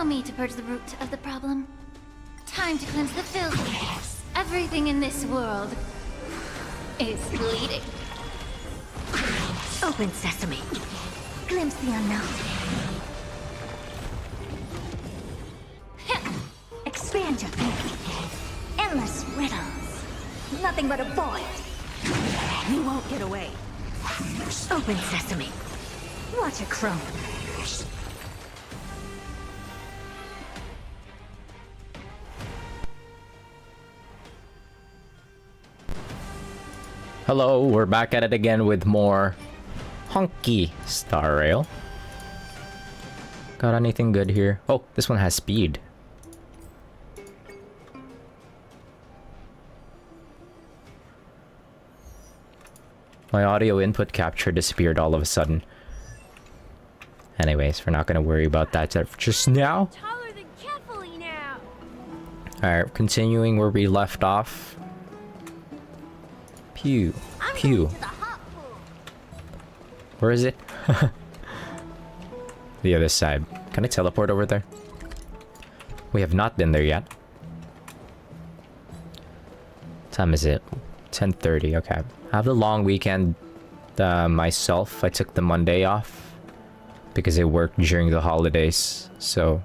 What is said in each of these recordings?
me to purge the root of the problem. Time to cleanse the filth. Everything in this world is bleeding. Open sesame. Glimpse the unknown. Expand your thinking. Endless riddles. Nothing but a void. You won't get away. Open sesame. Watch it crumble. Hello, we're back at it again with more Honkai Star Rail. Got anything good here? Oh, this one has speed. My audio input capture disappeared all of a sudden. Anyways, we're not gonna worry about that just now. Alright, continuing where we left off. Pew. Pew. Where is it? The other side. Can I teleport over there? We have not been there yet. What time is it? 10:30. Okay. I have the long weekend myself. I took the Monday off because I worked during the holidays. So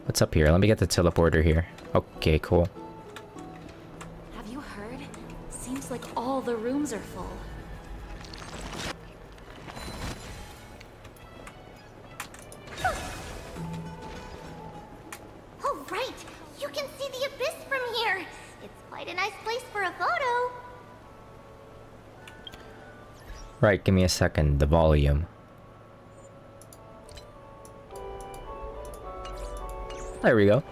what's up here? Let me get the teleporter here. Okay, cool. Have you heard? Seems like all the rooms are full. Oh, right! You can see the abyss from here! It's quite a nice place for a photo. Right, give me a second. The volume. There we go.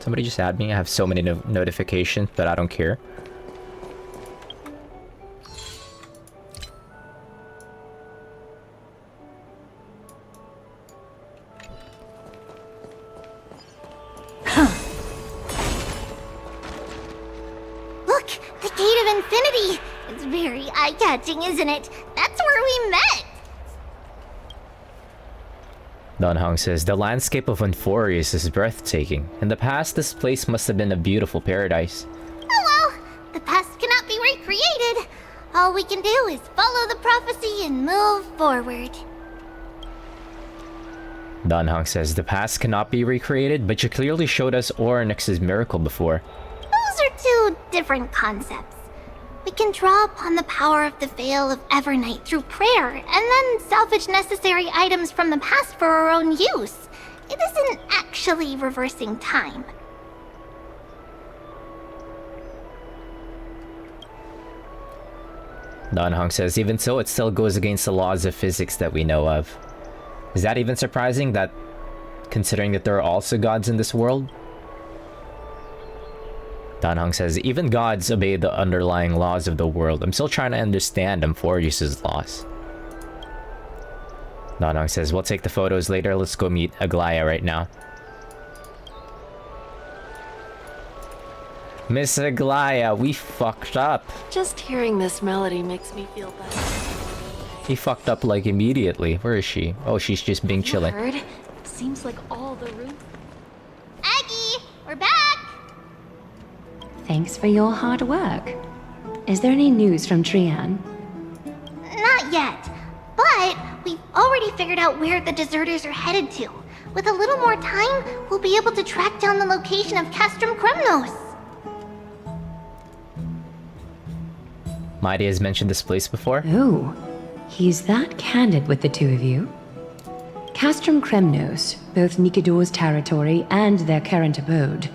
Somebody just add me. I have so many notifications, but I don't care. Look! The Gate of Infinity! It's very eye-catching, isn't it? That's where we met! Don Hong says, the landscape of Unforius is breathtaking. In the past, this place must have been a beautiful paradise. Oh well, the past cannot be recreated. All we can do is follow the prophecy and move forward. Don Hong says, the past cannot be recreated, but you clearly showed us Oryx's miracle before. Those are two different concepts. We can draw upon the power of the Veil of Evernight through prayer, and then salvage necessary items from the past for our own use. It isn't actually reversing time. Don Hong says, even so, it still goes against the laws of physics that we know of. Is that even surprising, that considering that there are also gods in this world? Don Hong says, even gods obey the underlying laws of the world. I'm still trying to understand Amphorius' laws. Don Hong says, we'll take the photos later. Let's go meet Aglaya right now. Miss Aglaya, we fucked up. Just hearing this melody makes me feel better. He fucked up like immediately. Where is she? Oh, she's just being chilling. Heard? Seems like all the rooms. Aggie, we're back! Thanks for your hard work. Is there any news from Trian? Not yet, but we've already figured out where the deserters are headed to. With a little more time, we'll be able to track down the location of Castrum Kremnos. Mighty has mentioned this place before. Oh, he's that candid with the two of you. Castrum Kremnos, both Nikidor's territory and their current abode,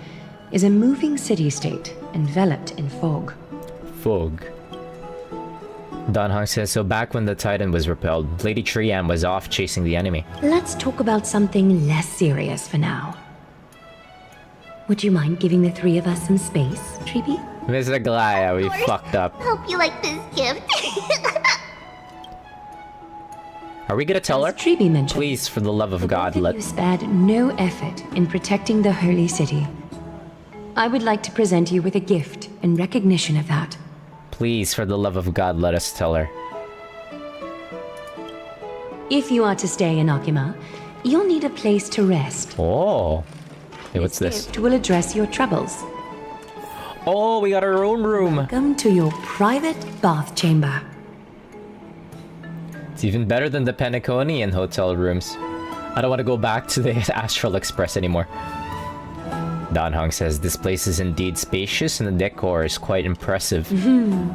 is a moving city-state enveloped in fog. Fog. Don Hong says, so back when the Titan was repelled, Lady Trian was off chasing the enemy. Let's talk about something less serious for now. Would you mind giving the three of us some space, Treeby? Miss Aglaya, we fucked up. Hope you like this gift. Are we gonna tell her? As Treeby mentioned, Please, for the love of the God, both of you spared no effort in protecting the holy city. I would like to present you with a gift in recognition of that. Please, for the love of God, let us tell her. If you are to stay in Akima, you'll need a place to rest. Oh. Hey, what's this? Gift will address your troubles. Oh, we got our own room. Welcome to your private bath chamber. It's even better than the Penaconian hotel rooms. I don't want to go back to the Astral Express anymore. Dan Hong says this place is indeed spacious and the decor is quite impressive.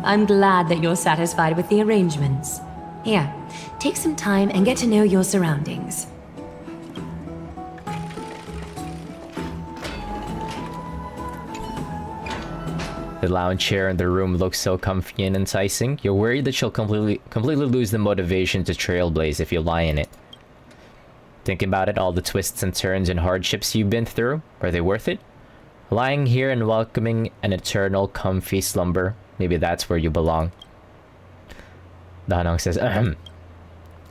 I'm glad that you're satisfied with the arrangements. Here, take some time and get to know your surroundings. The lounge chair in the room looks so comfy and enticing. You're worried that you'll completely lose the motivation to trailblaze if you lie in it. Thinking about it, all the twists and turns and hardships you've been through, are they worth it? Lying here and welcoming an eternal comfy slumber, maybe that's where you belong. Danong says, ahem.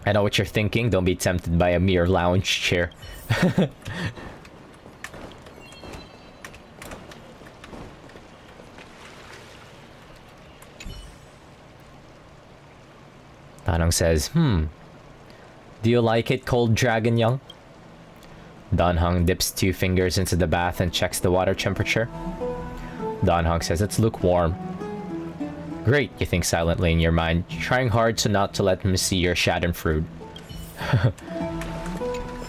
I know what you're thinking, don't be tempted by a mere lounge chair. Danong says, do you like it, cold dragon young? Danhong dips 2 fingers into the bath and checks the water temperature. Danhong says it's lukewarm. Great, you think silently in your mind, trying hard not to let him see your schadenfreude.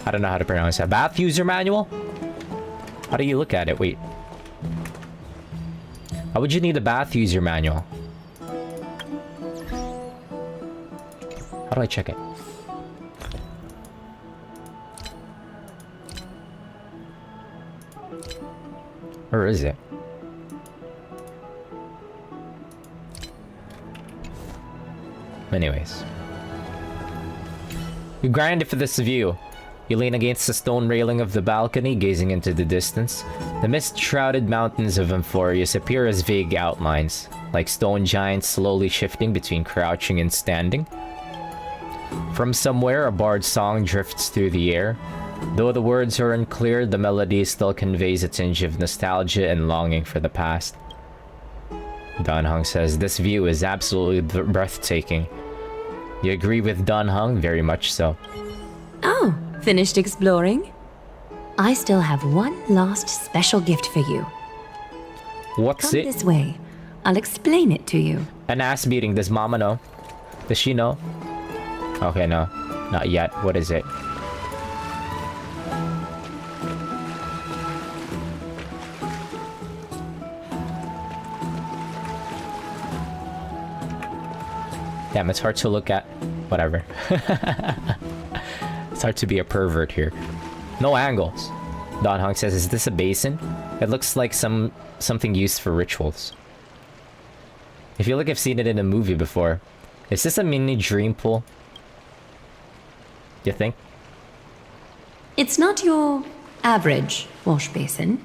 I don't know how to pronounce that. Bath user manual? How do you look at it? Wait. How would you need a bath user manual? How do I check it? Where is it? Anyways. You grind for this view. You lean against the stone railing of the balcony, gazing into the distance. The mist-shrouded mountains of Amphorius appear as vague outlines, like stone giants slowly shifting between crouching and standing. From somewhere, a bard's song drifts through the air. Though the words are unclear, the melody still conveys a tinge of nostalgia and longing for the past. Danhong says, this view is absolutely breathtaking. You agree with Danhong? Very much so. Oh, finished exploring? I still have one last special gift for you. What's Come it? this way. I'll explain it to you. An ass beating. Does Mama know? Does she know? Okay, no. Not yet. What is it? Damn, it's hard to look at. Whatever. It's hard to be a pervert here. No angles. Don Hong says, is this a basin? It looks like something used for rituals. I feel like I've seen it in a movie before. Is this a mini dream pool? You think? It's not your average wash basin.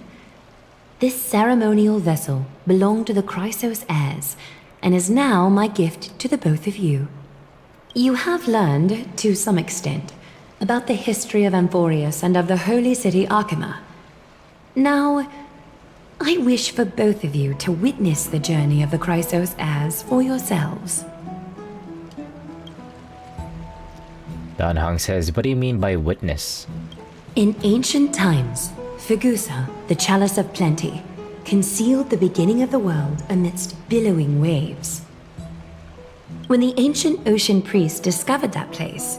This ceremonial vessel belonged to the Chrysos heirs, and is now my gift to the both of you. You have learned, to some extent, about the history of Amphorius and of the holy city Arkema. Now, I wish for both of you to witness the journey of the Chrysos heirs for yourselves. Dan Hong says, what do you mean by witness? In ancient times, Fegusa, the chalice of plenty, concealed the beginning of the world amidst billowing waves. When the ancient ocean priests discovered that place,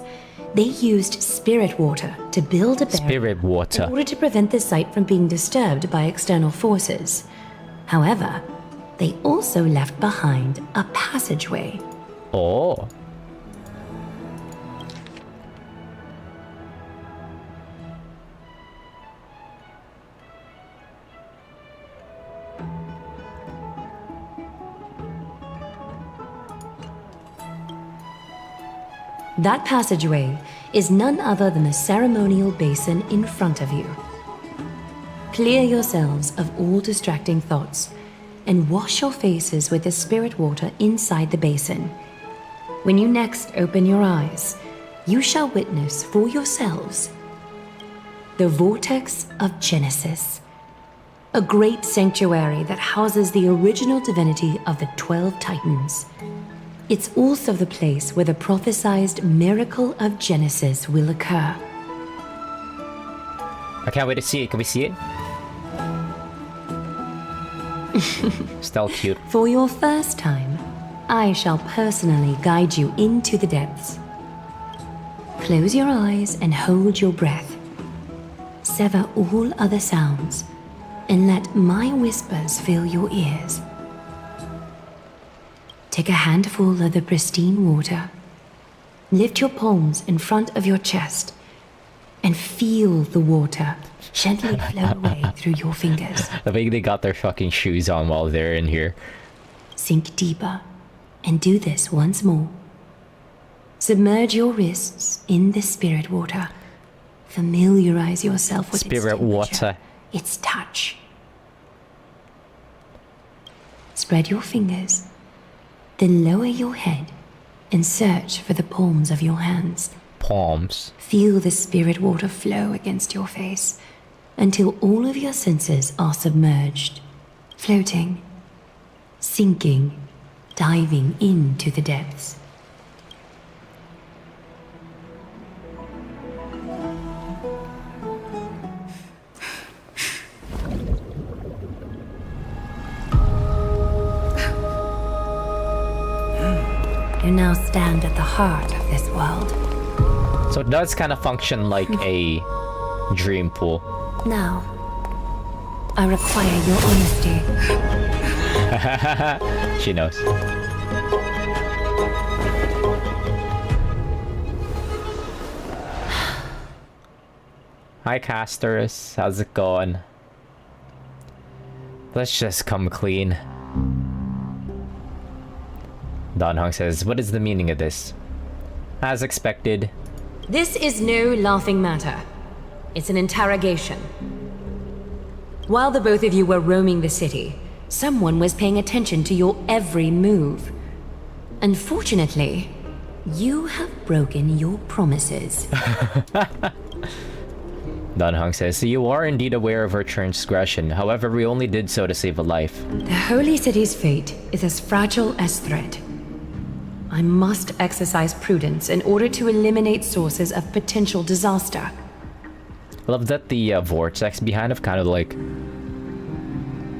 they used spirit water to build a barrier Spirit water. in order to prevent the site from being disturbed by external forces. However, they also left behind a passageway. Oh. That passageway is none other than the ceremonial basin in front of you. Clear yourselves of all distracting thoughts and wash your faces with the spirit water inside the basin. When you next open your eyes, you shall witness for yourselves the Vortex of Genesis, a great sanctuary that houses the original divinity of the 12 Titans. It's also the place where the prophesied miracle of Genesis will occur. I can't wait to see it. Can we see it? Still cute. For your first time, I shall personally guide you into the depths. Close your eyes and hold your breath. Sever all other sounds and let my whispers fill your ears. Take a handful of the pristine water. Lift your palms in front of your chest and feel the water gently flow away through your fingers. I think they got their fucking shoes on while they're in here. Sink deeper and do this once more. Submerge your wrists in the spirit water. Familiarize yourself with its Spirit water. temperature, its touch. Spread your fingers, then lower your head and search for the palms of your hands. Palms. Feel the spirit water flow against your face until all of your senses are submerged, floating, sinking, diving into the depths. You now stand at the heart of this world. So it does kind of function like a dream pool. Now, I require your honesty. She knows. Hi, casters. How's it going? Let's just come clean. Don Hong says, what is the meaning of this? As expected. This is no laughing matter. It's an interrogation. While the both of you were roaming the city, someone was paying attention to your every move. Unfortunately, you have broken your promises. Don Hong says, so you are indeed aware of our transgression. However, we only did so to save a life. The Holy City's fate is as fragile as thread. I must exercise prudence in order to eliminate sources of potential disaster. I love that the vortex behind it kind of like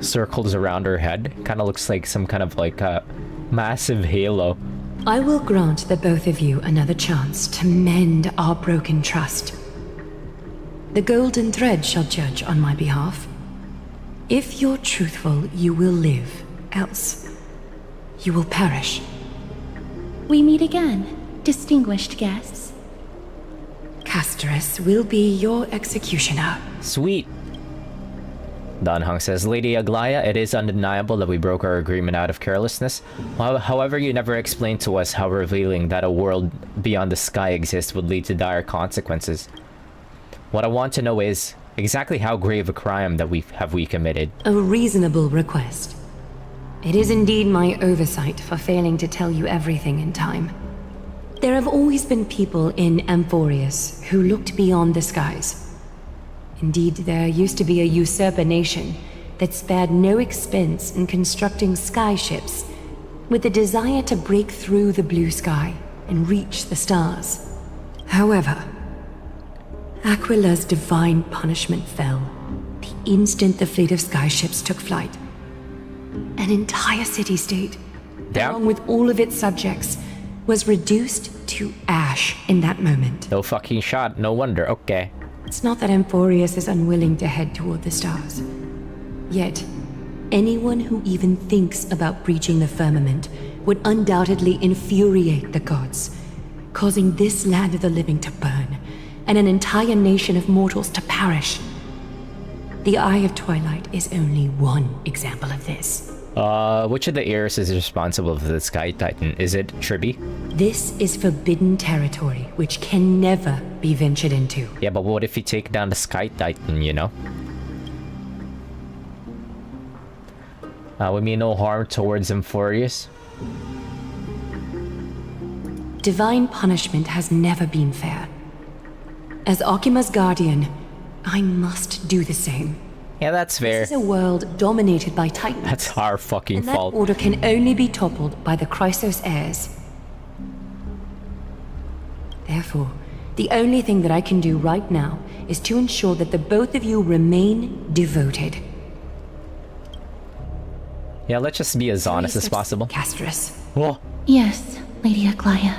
circles around her head. Kind of looks like some kind of like a massive halo. I will grant the both of you another chance to mend our broken trust. The golden thread shall judge on my behalf. If you're truthful, you will live. Else, you will perish. We meet again, distinguished guests. Casterus will be your executioner. Sweet. Don Hong says, Lady Aglaya, it is undeniable that we broke our agreement out of carelessness. However, you never explained to us how revealing that a world beyond the sky exists would lead to dire consequences. What I want to know is exactly how grave a crime that we committed. A reasonable request. It is indeed my oversight for failing to tell you everything in time. There have always been people in Amphorius who looked beyond the skies. Indeed, there used to be a usurper nation that spared no expense in constructing skyships with the desire to break through the blue sky and reach the stars. However, Aquila's divine punishment fell the instant the fleet of skyships took flight. An entire city-state, along with all of its subjects, was reduced to ash in that moment. No fucking shot, no wonder, okay. It's not that Amphorius is unwilling to head toward the stars. Yet, anyone who even thinks about breaching the firmament would undoubtedly infuriate the gods, causing this land of the living to burn, and an entire nation of mortals to perish. The Eye of Twilight is only one example of this. Which of the heirs is responsible for the Sky Titan? Is it Tribby? This is forbidden territory, which can never be ventured into. Yeah, but what if you take down the Sky Titan, you know? We mean no harm towards Amphorius. Divine punishment has never been fair. As Okima's guardian, I must do the same. Yeah, that's fair. This is a world dominated by titans. That's our fucking and fault. That order can only be toppled by the Chrysos heirs. Therefore, the only thing that I can do right now is to ensure that the both of you remain devoted. Yeah, let's just be as honest as possible. Castrus, Whoa, Yes, Lady Aglaya.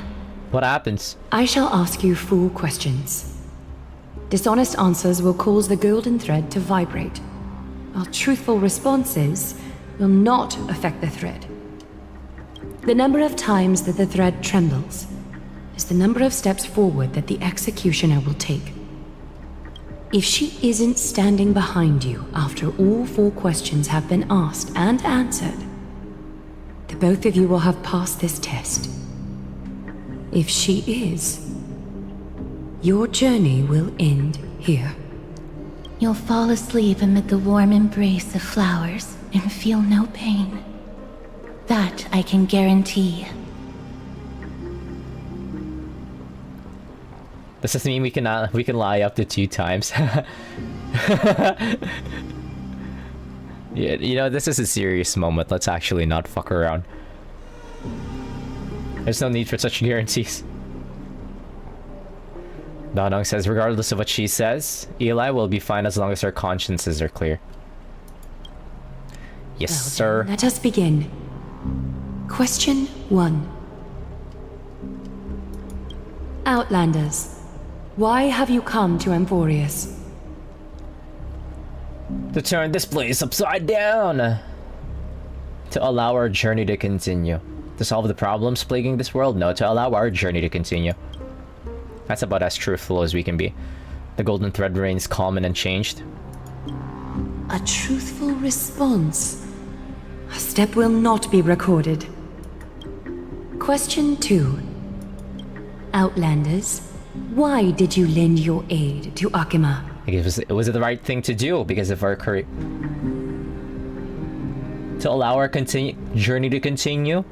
what happens? I shall ask you 4 questions. Dishonest answers will cause the golden thread to vibrate, while truthful responses will not affect the thread. The number of times that the thread trembles is the number of steps forward that the executioner will take. If she isn't standing behind you after all 4 questions have been asked and answered, the both of you will have passed this test. If she is, your journey will end here. You'll fall asleep amid the warm embrace of flowers and feel no pain. That I can guarantee. Does this mean we can lie up to 2 times? Yeah, you know, this is a serious moment. Let's actually not fuck around. There's no need for such guarantees. Donong says, regardless of what she says, Eli will be fine as long as our consciences are clear. Yes, Well, sir. then, let us begin. Question 1. Outlanders, why have you come to Emporius? To turn this place upside down! To allow our journey to continue. To solve the problems plaguing this world? No, to allow our journey to continue. That's about as truthful as we can be. The golden thread reigns calm and unchanged. A truthful response. A step will not be recorded. Question 2. Outlanders, why did you lend your aid to Akima? It was the right thing to do because of our career. To allow our journey to continue.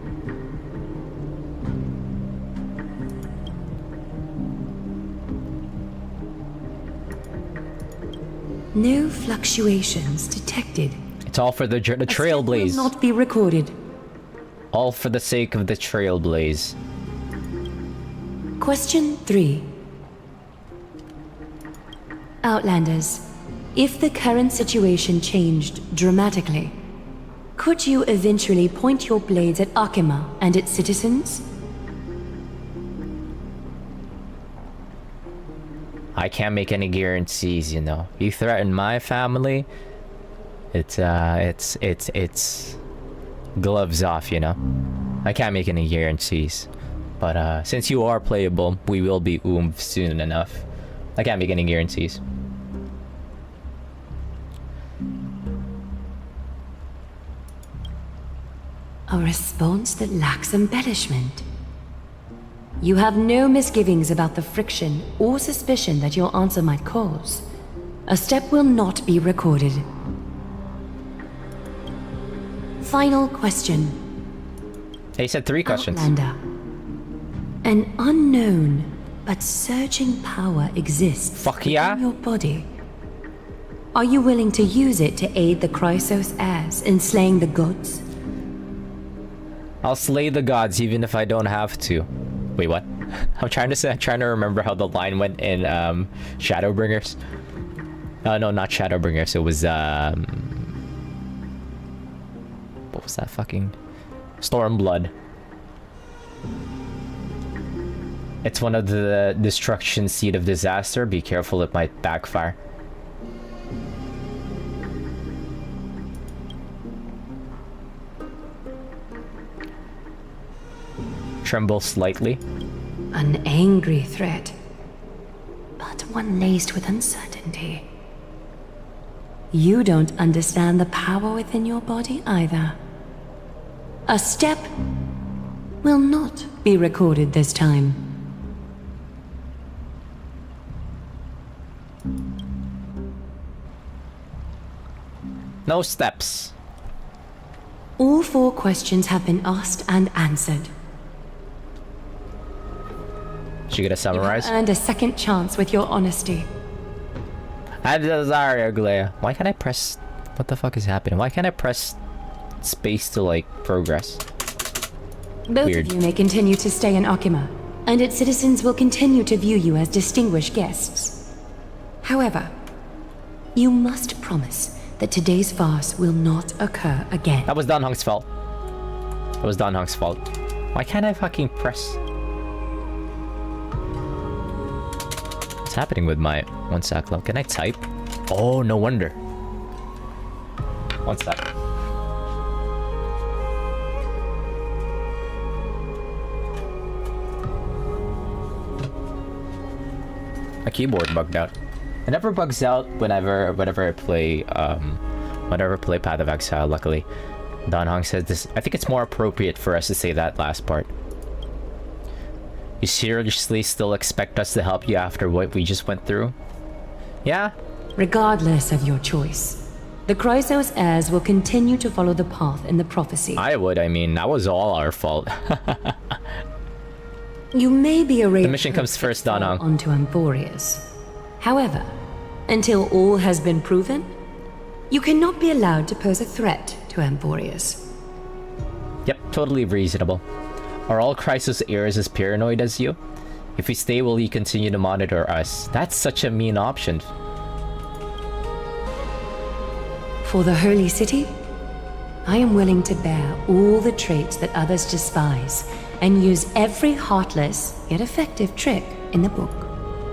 No fluctuations detected. It's all for the trailblaze. A step will not be recorded. All for the sake of the trailblaze. Question 3. Outlanders, if the current situation changed dramatically, could you eventually point your blades at Akima and its citizens? I can't make any guarantees, you know. You threaten my family, it's gloves off, you know. I can't make any guarantees. But since you are playable, we will be soon enough. I can't make any guarantees. A response that lacks embellishment. You have no misgivings about the friction or suspicion that your answer might cause. A step will not be recorded. Final question. He said 3 questions. Outlander. An unknown but surging power exists Fuck yeah. within your body. Are you willing to use it to aid the Chrysos heirs in slaying the gods? I'll slay the gods even if I don't have to. Wait, what? I'm trying to remember how the line went in Shadowbringers. No, not Shadowbringers. It was what was that fucking Stormblood. It's one of the destruction seed of disaster. Be careful, it might backfire. Tremble slightly. An angry threat, but one laced with uncertainty. You don't understand the power within your body either. A step will not be recorded this time. No steps. All 4 questions have been asked and answered. She gonna summarize? And a second chance with your honesty. I'm sorry, Aglaya. Why can't I press... What the fuck is happening? Why can't I press space to, like, progress? Both Weird. of you may continue to stay in Akima, and its citizens will continue to view you as distinguished guests. However, you must promise that today's farce will not occur again. That was Dan Hong's fault. That was Dan Hong's fault. Why can't I fucking press? What's happening with my... One sec, love. Can I type? Oh, no wonder. One sec. My keyboard bugged out. It never bugs out whenever I play Path of Exile, luckily. Dan Hong says this. I think it's more appropriate for us to say that last part. You seriously still expect us to help you after what we just went through? Yeah? Regardless of your choice, the Chrysos heirs will continue to follow the path in the prophecy. I mean, that was all our fault. You may be a The mission comes first, Dan Hong. onto Amphorius. However, until all has been proven, you cannot be allowed to pose a threat to Amphorius. Yep, totally reasonable. Are all Chrysos heirs as paranoid as you? If we stay, will you continue to monitor us? That's such a mean option. For the Holy City, I am willing to bear all the traits that others despise and use every heartless yet effective trick in the book.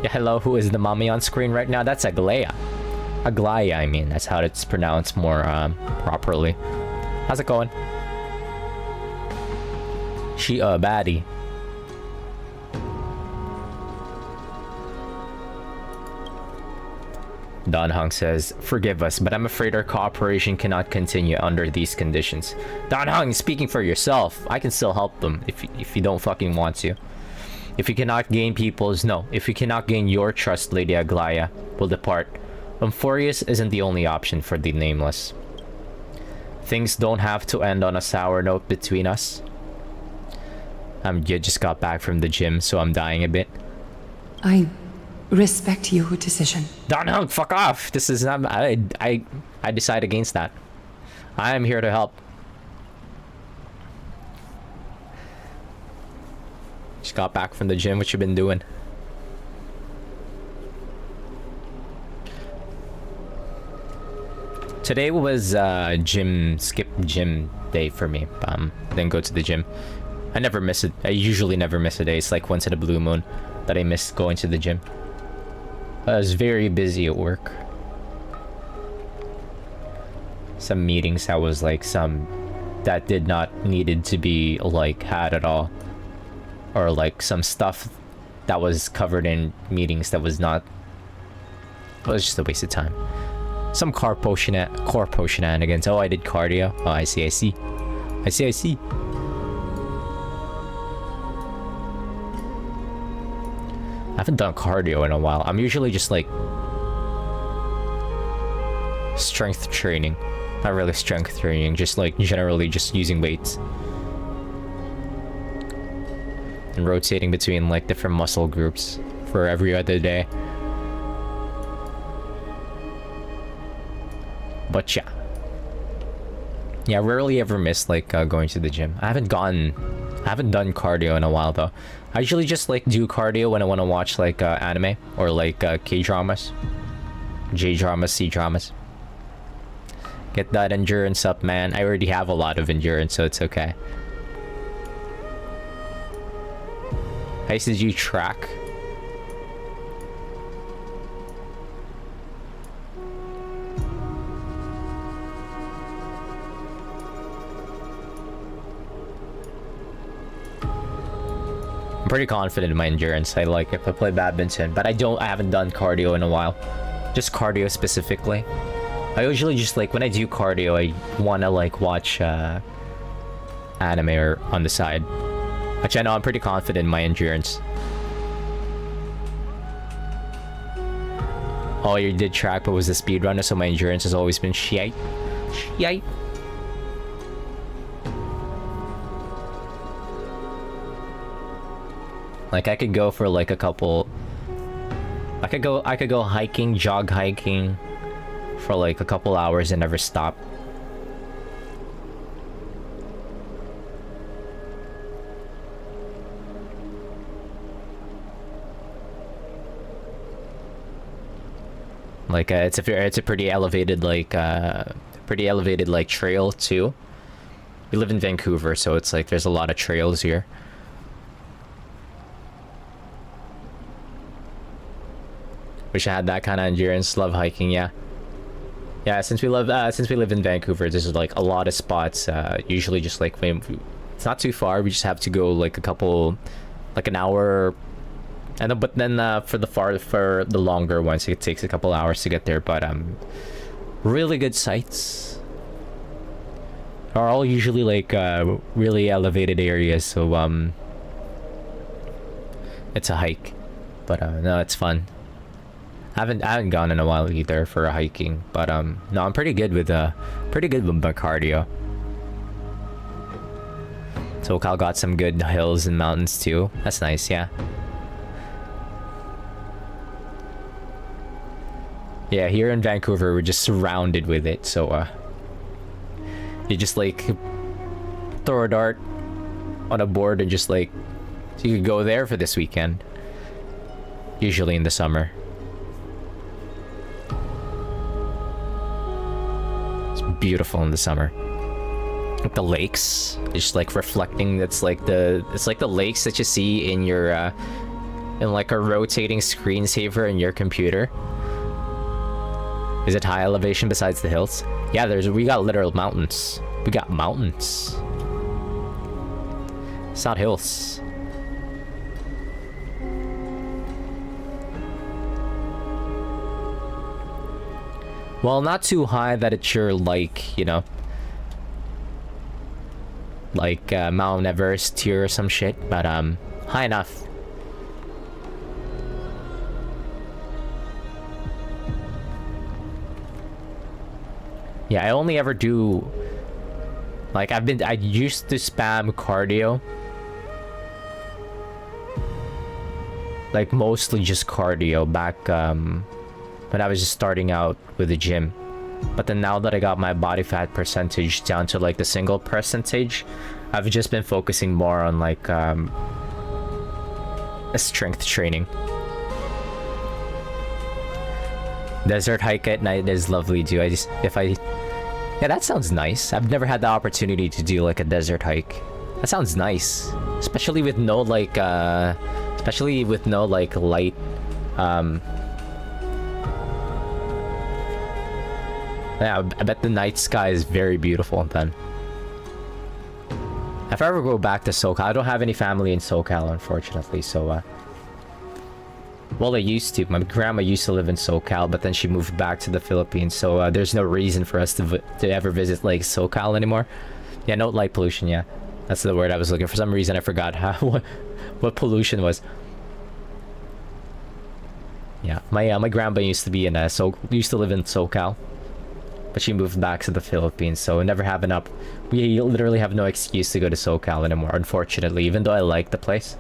Yeah, hello, who is the mommy on screen right now? That's Aglaya. Aglaya, I mean. That's how it's pronounced more properly. How's it going? She a baddie. Dan Hong says, forgive us, but I'm afraid our cooperation cannot continue under these conditions. Dan Hong, speaking for yourself, I can still help them if you don't fucking want to. If you cannot gain if you cannot gain your trust, Lady Aglaya will depart. Amphorius isn't the only option for the Nameless. Things don't have to end on a sour note between us. You just got back from the gym, so I'm dying a bit. I respect your decision. Dan Hong, fuck off! This is not... I decide against that. I am here to help. Just got back from the gym. What you been doing? Today was skip gym day for me. Didn't go to the gym. I never miss it. I usually never miss a day. It's like once in a blue moon that I miss going to the gym. I was very busy at work. Some meetings that was like that did not needed to be like had at all. Or like some stuff that was covered in meetings that was not... It was just a waste of time. Some corpo shenanigans. Oh, I did cardio. Oh, I see. I haven't done cardio in a while. I'm usually just like... strength training. Not really strength training, just like generally just using weights. And rotating between like different muscle groups for every other day. But yeah. Yeah, I rarely ever miss like going to the gym. I haven't done cardio in a while though. I usually just like do cardio when I want to watch like anime or like K-dramas. J-dramas, C-dramas. Get that endurance up, man. I already have a lot of endurance, so it's okay. How did you track? I'm pretty confident in my endurance. I like if I play badminton, but I haven't done cardio in a while. Just cardio specifically. I usually just like when I do cardio, I wanna like watch anime or on the side. Which I know I'm pretty confident in my endurance. Oh, you did track, but was a speedrunner, so my endurance has always been shite. Shite. Like I could go for like a couple. I could go hiking, jog hiking, for like a couple hours and never stop. Like it's a pretty elevated like trail too. We live in Vancouver, so it's like there's a lot of trails here. Wish I had that kind of endurance. Love hiking, yeah. Yeah, since we live in Vancouver, there's like a lot of spots. Usually just like it's not too far. We just have to go like an hour. And but then for the longer ones, it takes a couple hours to get there. But really good sites are all usually like really elevated areas. So it's a hike, but no, it's fun. I haven't gone in a while either for hiking, but no, I'm pretty good with my cardio. SoCal got some good hills and mountains too. That's nice, yeah. Yeah, here in Vancouver, we're just surrounded with it, so you just like throw a dart on a board and just like, so you could go there for this weekend. Usually in the summer. Beautiful in the summer. Like the lakes, just like reflecting. It's like the lakes that you see in your in like a rotating screensaver in your computer. Is it high elevation besides the hills? Yeah, we got literal mountains. We got mountains. It's not hills. Well, not too high that it's your like, you know, like Mount Everest tier or some shit, but high enough. Yeah, I only ever do like I used to spam cardio. Like mostly just cardio back when I was just starting out with the gym. But then now that I got my body fat percentage down to like the single percentage, I've just been focusing more on like a strength training. Desert hike at night is lovely too. Yeah, that sounds nice. I've never had the opportunity to do like a desert hike. That sounds nice, especially with no like light yeah, I bet the night sky is very beautiful then. If I ever go back to SoCal, I don't have any family in SoCal, unfortunately, so well, I used to. My grandma used to live in SoCal, but then she moved back to the Philippines, so there's no reason for us to ever visit like SoCal anymore. Yeah, no light pollution, yeah. That's the word I was looking for. For some reason I forgot what pollution was. Yeah, my grandma used to be in used to live in SoCal. But she moved back to the Philippines, so we literally have no excuse to go to SoCal anymore, unfortunately, even though I like the place.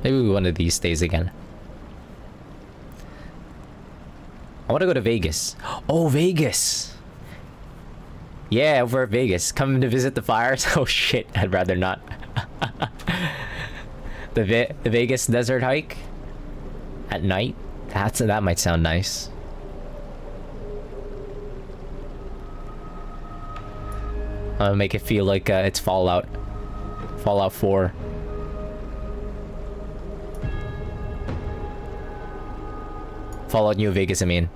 Maybe one of these days again. I want to go to Vegas. Oh, Vegas! Yeah, over at Vegas. Come to visit the fires? Oh shit, I'd rather not. The Vegas desert hike? At night? That might sound nice. Make it feel like it's Fallout 4. Fallout New Vegas, I mean.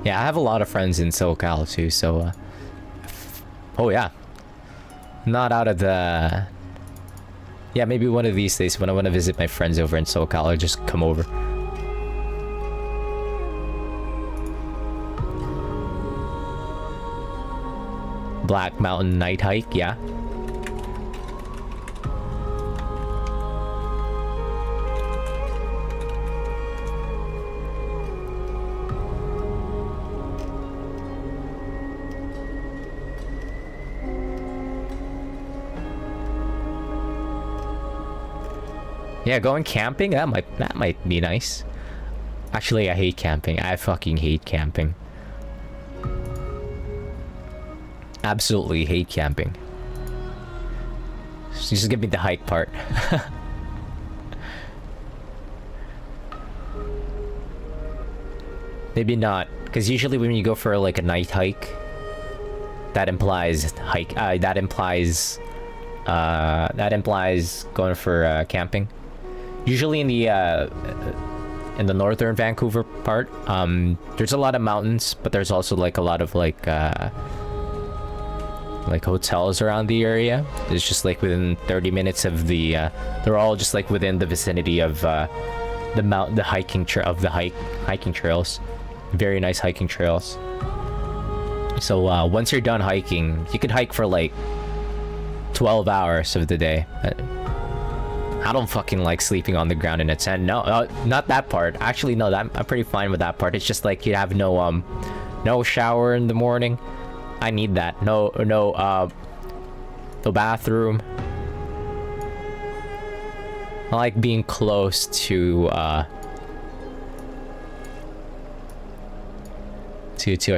Yeah, I have a lot of friends in SoCal too, so oh yeah. Not out of the... Yeah, maybe one of these days when I want to visit my friends over in SoCal, I'll just come over. Black Mountain night hike, yeah. Yeah, going camping, that might be nice. Actually, I hate camping. I fucking hate camping. absolutely hate camping. Just give me the hike part. Maybe not, because usually when you go for like a night hike, that implies going for camping. Usually in the northern Vancouver part, there's a lot of mountains, but there's also like a lot of like hotels around the area. It's just like within 30 minutes of the they're all just like within the vicinity of the hiking trails. Very nice hiking trails. So once you're done hiking, you could hike for like 12 hours of the day. I don't fucking like sleeping on the ground in a tent. No, not that part. Actually, no, I'm pretty fine with that part. It's just like you have no shower in the morning. I need that. No bathroom. I like being close to a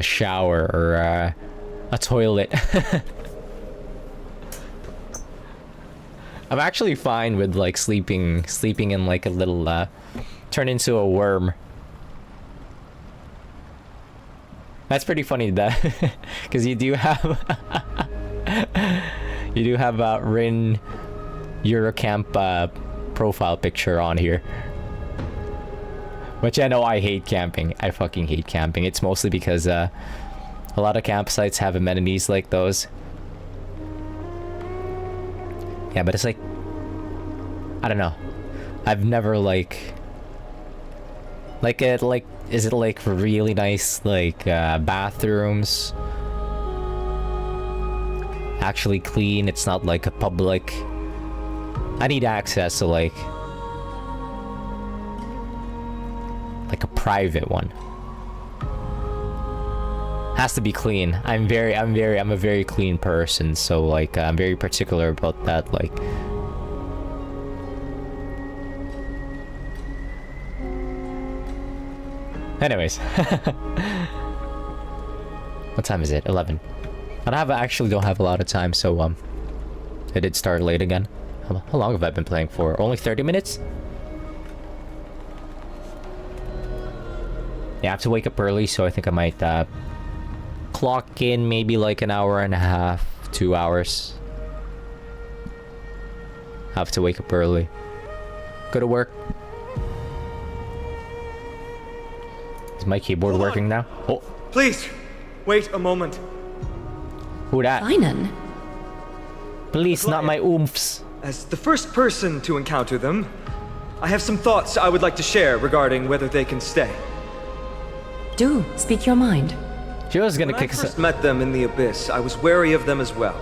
shower or a toilet. I'm actually fine with like sleeping in like a little turn into a worm. That's pretty funny, that because you do have Rin Eurocamp profile picture on here. Which I know I hate camping. I fucking hate camping. It's mostly because a lot of campsites have amenities like those. Yeah, but it's like, I don't know. I've never is it like really nice like bathrooms? Actually clean. It's not like a public. I need access to like a private one. Has to be clean. I'm a very clean person, so like I'm very particular about that. Like, anyways. What time is it? 11. Actually don't have a lot of time, so I did start late again. How long have I been playing for? Only 30 minutes? Yeah, I have to wake up early, so I think I might clock in maybe like an hour and a half, 2 hours. Have to wake up early. Go to work. Is my keyboard working now? Oh. Please, wait a moment. Who that? Einan. Please, not my oomphs. As the first person to encounter them, I have some thoughts I would like to share regarding whether they can stay. Do speak your mind. She was gonna When I kick us. first met them in the Abyss, I was wary of them as well,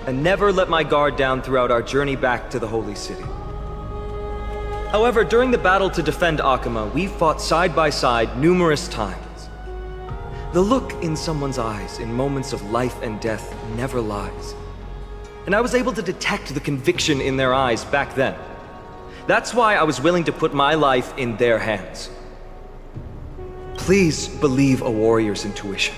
and never let my guard down throughout our journey back to the Holy City. However, during the battle to defend Akama, we fought side by side numerous times. The look in someone's eyes in moments of life and death never lies. And I was able to detect the conviction in their eyes back then. That's why I was willing to put my life in their hands. Please believe a warrior's intuition.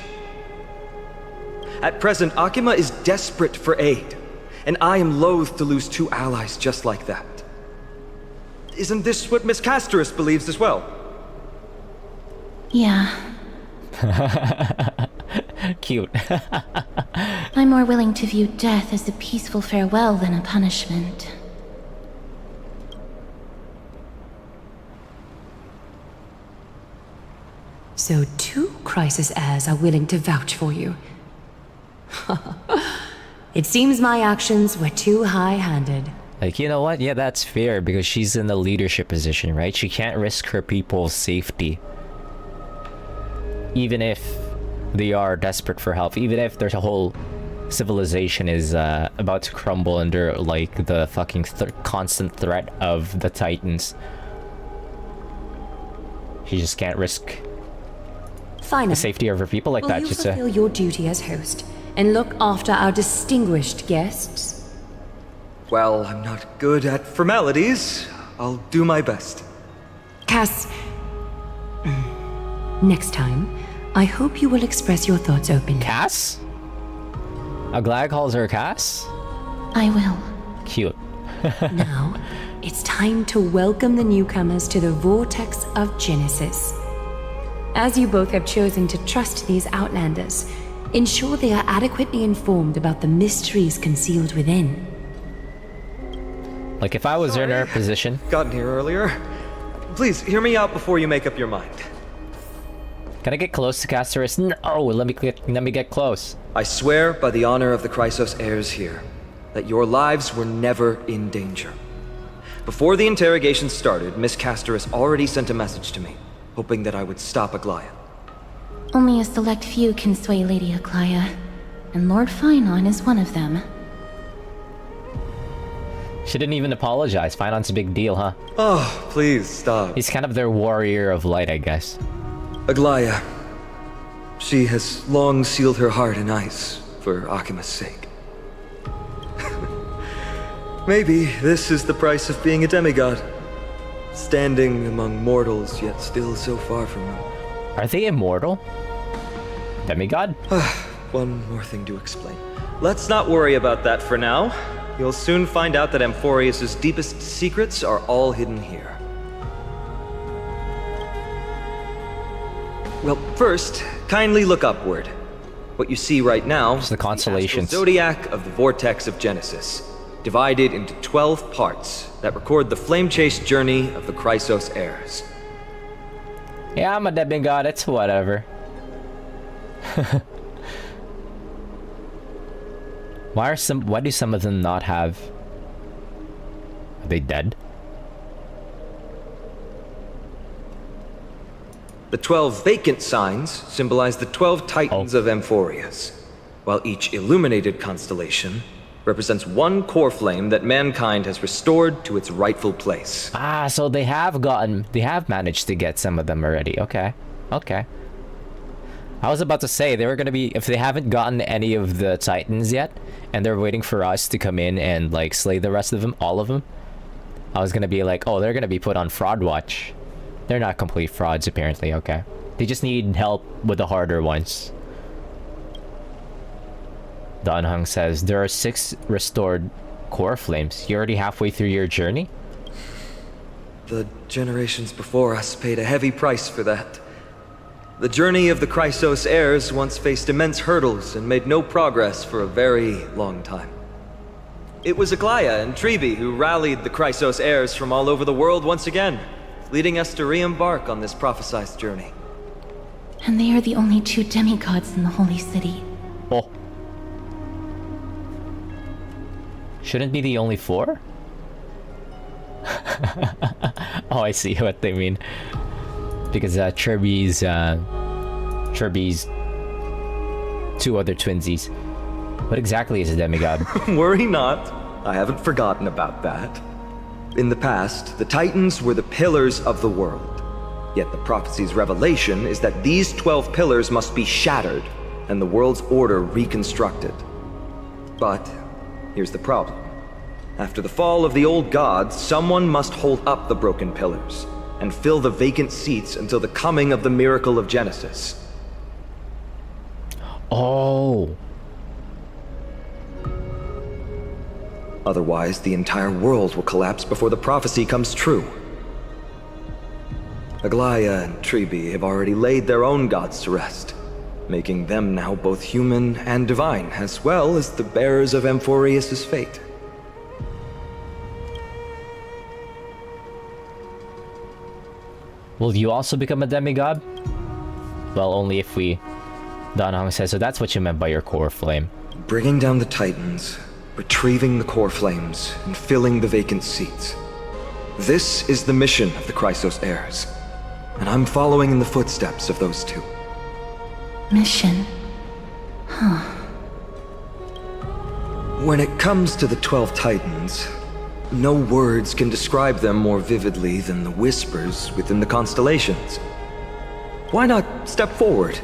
At present, Akama is desperate for aid, and I am loath to lose two allies just like that. Isn't this what Miss Casterus believes as well? Yeah. Cute. I'm more willing to view death as a peaceful farewell than a punishment. So 2 crisis heirs are willing to vouch for you. It seems my actions were too high-handed. Like, you know what? Yeah, that's fair, because she's in a leadership position, right? She can't risk her people's safety. Even if they are desperate for help. Even if there's a whole civilization is about to crumble under, like, the fucking constant threat of the Titans. She just can't risk Finally, the safety of her people like will that. you Just fulfill your duty as host and look after our distinguished guests? Well, I'm not good at formalities. I'll do my best. Cass, next time, I hope you will express your thoughts openly. Cass? Aglaia calls her Cass? I will. Cute. Now, it's time to welcome the newcomers to the Vortex of Genesis. As you both have chosen to trust these Outlanders, ensure they are adequately informed about the mysteries concealed within. Like, if I was in her position... Gotten here earlier. Please, hear me out before you make up your mind. Can I get close to Casterus? No! Let me get close. I swear by the honor of the Chrysos heirs here, that your lives were never in danger. Before the interrogation started, Miss Casterus already sent a message to me, hoping that I would stop Aglaia. Only a select few can sway Lady Aglaia, and Lord Finon is one of them. She didn't even apologize. Finon's a big deal, huh? Oh, please stop. He's kind of their warrior of light, I guess. Aglaia. She has long sealed her heart in ice for Akima's sake. Maybe this is the price of being a demigod. Standing among mortals, yet still so far from them. Are they immortal? Demigod? One more thing to explain. Let's not worry about that for now. You'll soon find out that Amphorius' deepest secrets are all hidden here. Well, first, kindly look upward. What you see right now is the constellations. The zodiac of the Vortex of Genesis, divided into 12 parts that record the flame-chased journey of the Chrysos heirs. Yeah, I'm a demigod, it's whatever. Why do some of them not have... Are they dead? The 12 vacant signs symbolize the 12 titans of Amphorius, while each illuminated constellation represents one core flame that mankind has restored to its rightful place. Ah, so they have managed to get some of them already. Okay. Okay. I was about to say, they were gonna be, if they haven't gotten any of the titans yet, and they're waiting for us to come in and, like, slay the rest of them, all of them, I was gonna be like, oh, they're gonna be put on fraud watch. They're not complete frauds, apparently, okay. They just need help with the harder ones. Don Hung says, there are 6 restored core flames. You're already halfway through your journey? The generations before us paid a heavy price for that. The journey of the Chrysos heirs once faced immense hurdles and made no progress for a very long time. It was Aglaia and Trebi who rallied the Chrysos heirs from all over the world once again, leading us to re-embark on this prophesized journey. And they are the only 2 demigods in the Holy City. Oh. Shouldn't be the only 4? Oh, I see what they mean. Because Trebi's 2 other twinsies. What exactly is a demigod? Worry not. I haven't forgotten about that. In the past, the Titans were the pillars of the world. Yet the prophecy's revelation is that these 12 pillars must be shattered and the world's order reconstructed. But here's the problem. After the fall of the old gods, someone must hold up the broken pillars and fill the vacant seats until the coming of the miracle of Genesis. Oh. Otherwise, the entire world will collapse before the prophecy comes true. Aglaia and Trebi have already laid their own gods to rest, making them now both human and divine, as well as the bearers of Amphorius' fate. Will you also become a demigod? Well, only if we... Dan Hong says, so that's what you meant by your core flame. Bringing down the Titans, retrieving the core flames, and filling the vacant seats. This is the mission of the Chrysos heirs, and I'm following in the footsteps of those 2. Mission? Huh. When it comes to the 12 Titans, no words can describe them more vividly than the whispers within the constellations. Why not step forward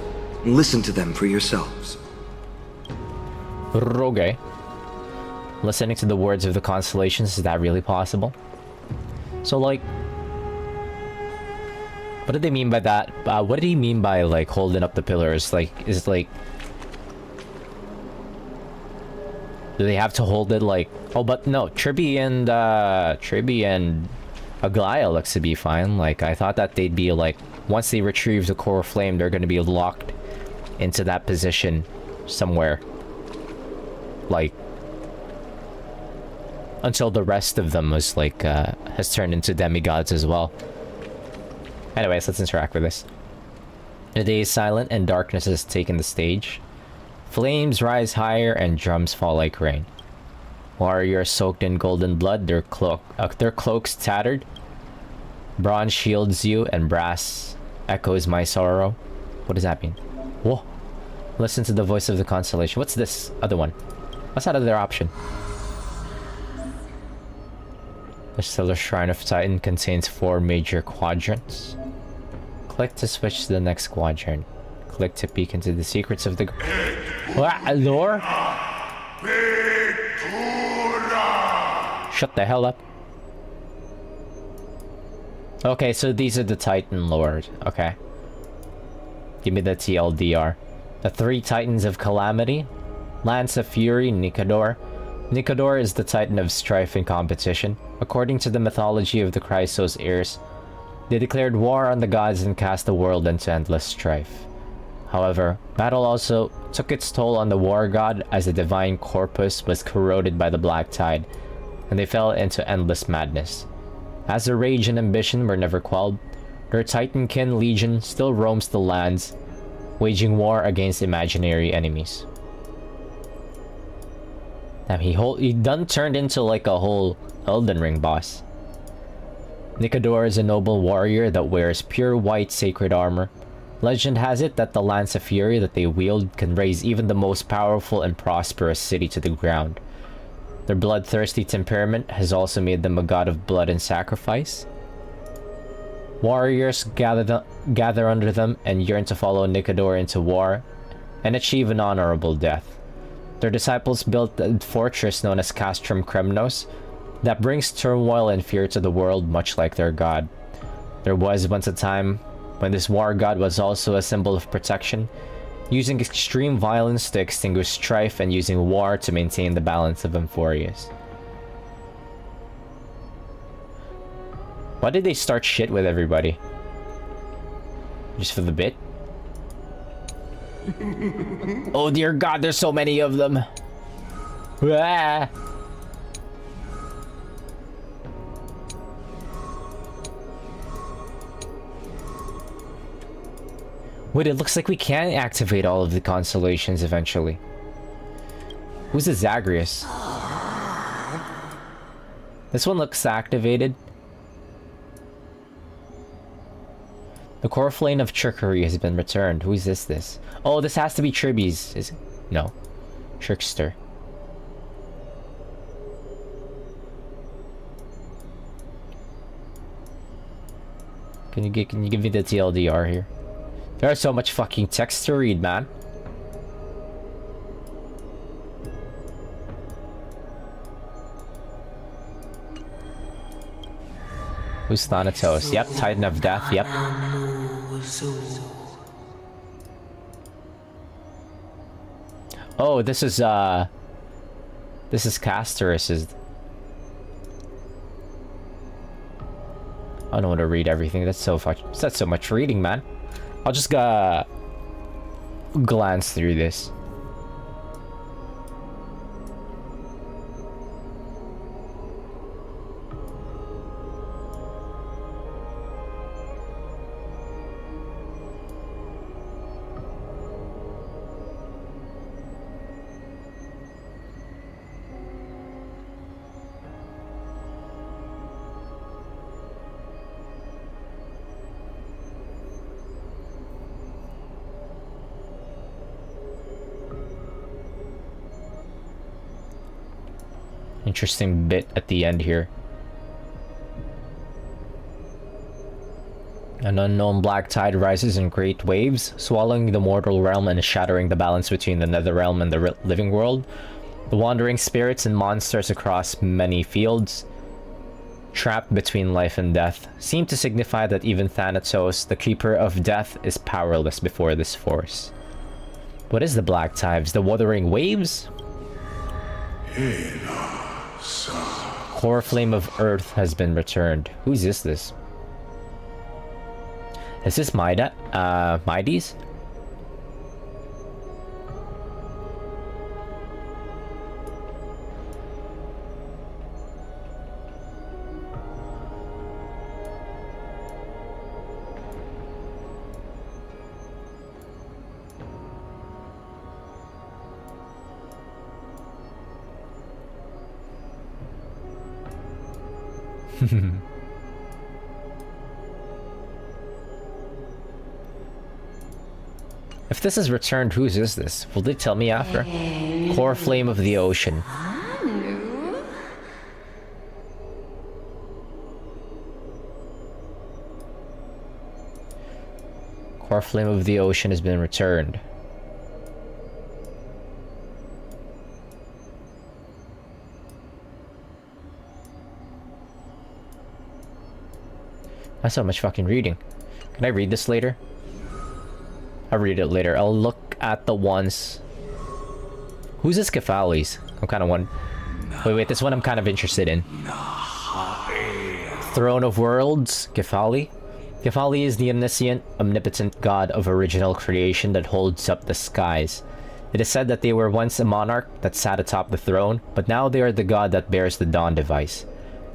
and listen to them for yourselves? Okay. Listening to the words of the constellations, is that really possible? So, like... What did they mean by that? What did he mean by, like, holding up the pillars? Like, is it like... Do they have to hold it like... Oh, but no, Tribby and Aglaya looks to be fine. Like, I thought that they'd be like... Once they retrieve the core flame, they're gonna be locked into that position somewhere. Like... Until the rest of them was like, has turned into demigods as well. Anyways, let's interact with this. The day is silent and darkness has taken the stage. Flames rise higher and drums fall like rain. Warriors soaked in golden blood, their cloaks tattered. Bronze shields you and brass echoes my sorrow. What does that mean? Whoa. Listen to the voice of the constellation. What's this other one? What's that other option? The Stellar Shrine of Titan contains 4 major quadrants. Click to switch to the next quadrant. Click to peek into the secrets of the... What? Lore? Shut the hell up. Okay, so these are the Titan lords. Okay. Give me the TLDR. The 3 Titans of Calamity. Lance of Fury, Nikador. Nikador is the Titan of strife and competition. According to the mythology of the Chrysos heirs, they declared war on the gods and cast the world into endless strife. However, battle also took its toll on the war god as the divine corpus was corroded by the black tide, and they fell into endless madness. As their rage and ambition were never quelled, their Titankin legion still roams the lands, waging war against imaginary enemies. Damn, he done turned into like a whole Elden Ring boss. Nikador is a noble warrior that wears pure white sacred armor. Legend has it that the Lance of Fury that they wield can raise even the most powerful and prosperous city to the ground. Their bloodthirsty temperament has also made them a god of blood and sacrifice. Warriors gather under them and yearn to follow Nikador into war and achieve an honorable death. Their disciples built a fortress known as Castrum Kremnos that brings turmoil and fear to the world, much like their god. There was once a time when this war god was also a symbol of protection, using extreme violence to extinguish strife and using war to maintain the balance of Amphorius. Why did they start shit with everybody? Just for the bit? Oh dear god, there's so many of them! Ah. Wait, it looks like we can activate all of the constellations eventually. Who's the Zagreus? This one looks activated. The core flame of trickery has been returned. Who is this? Oh, this has to be Tribby's. Is it? No. Trickster. Can you give me the TLDR here? There's so much fucking text to read, man. Who's Thanatos? Yep, Titan of Death, yep. Oh, this is Castorus's. I don't want to read everything. That's so much reading, man. I'll just glance through this. Interesting bit at the end here. An unknown black tide rises in great waves, swallowing the mortal realm and shattering the balance between the nether realm and the living world. The wandering spirits and monsters across many fields, trapped between life and death, seem to signify that even Thanatos, the keeper of death, is powerless before this force. What is the black tides? The wuthering waves? Core flame of earth has been returned. Whose is this? Is this Mides? If this is returned, whose is this? Will they tell me after? Core flame of the ocean. Core flame of the ocean has been returned. That's so much fucking reading. Can I read this later? I'll read it later. I'll look at the ones... Who's this Kephali's? I'm kind of one... Wait, this one I'm kind of interested in. Throne of Worlds, Kephali. Kephali is the omniscient, omnipotent god of original creation that holds up the skies. It is said that they were once a monarch that sat atop the throne, but now they are the god that bears the dawn device.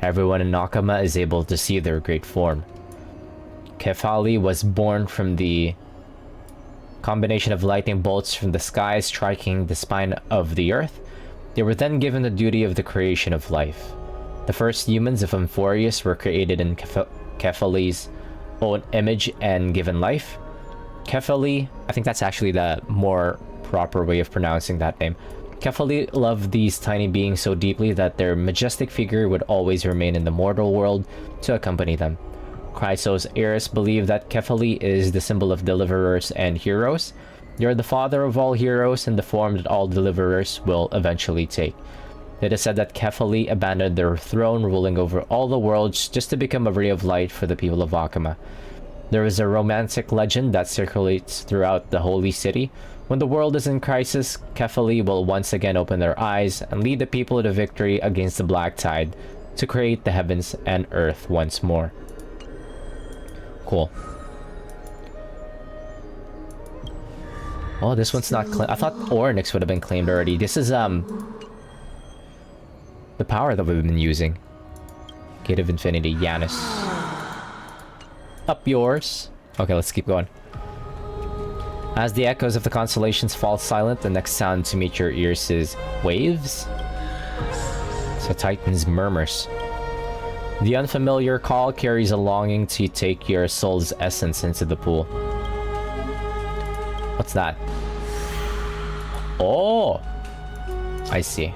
Everyone in Nakama is able to see their great form. Kephali was born from the combination of lightning bolts from the sky striking the spine of the earth. They were then given the duty of the creation of life. The first humans of Amphorius were created in Kephali's own image and given life. Kephali, I think that's actually the more proper way of pronouncing that name. Kephali loved these tiny beings so deeply that their majestic figure would always remain in the mortal world to accompany them. Chrysos heirs believe that Kephali is the symbol of deliverers and heroes. They are the father of all heroes and the form that all deliverers will eventually take. It is said that Kephali abandoned their throne, ruling over all the worlds, just to become a ray of light for the people of Akama. There is a romantic legend that circulates throughout the holy city. When the world is in crisis, Kephali will once again open their eyes and lead the people to victory against the Black Tide to create the heavens and earth once more. Cool. Oh, this one's not claimed. I thought Oryx would have been claimed already. This is, the power that we've been using. Gate of Infinity, Yanis. Up yours. Okay, let's keep going. As the echoes of the constellations fall silent, the next sound to meet your ears is waves? So Titan's murmurs. The unfamiliar call carries a longing to take your soul's essence into the pool. What's that? Oh! I see.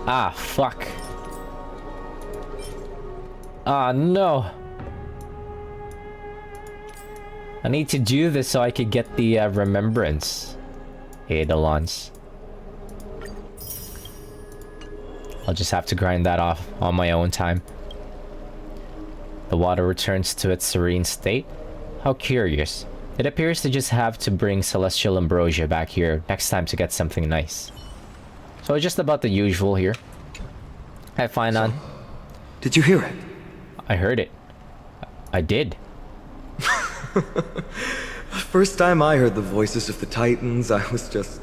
Ah, fuck. Ah, no. I need to do this so I could get the remembrance. Eidolons. I'll just have to grind that off on my own time. The water returns to its serene state. How curious. It appears to just have to bring celestial ambrosia back here next time to get something nice. So just about the usual here. Hi, Finon. Did you hear it? I heard it. I did. First time I heard the voices of the Titans, I was just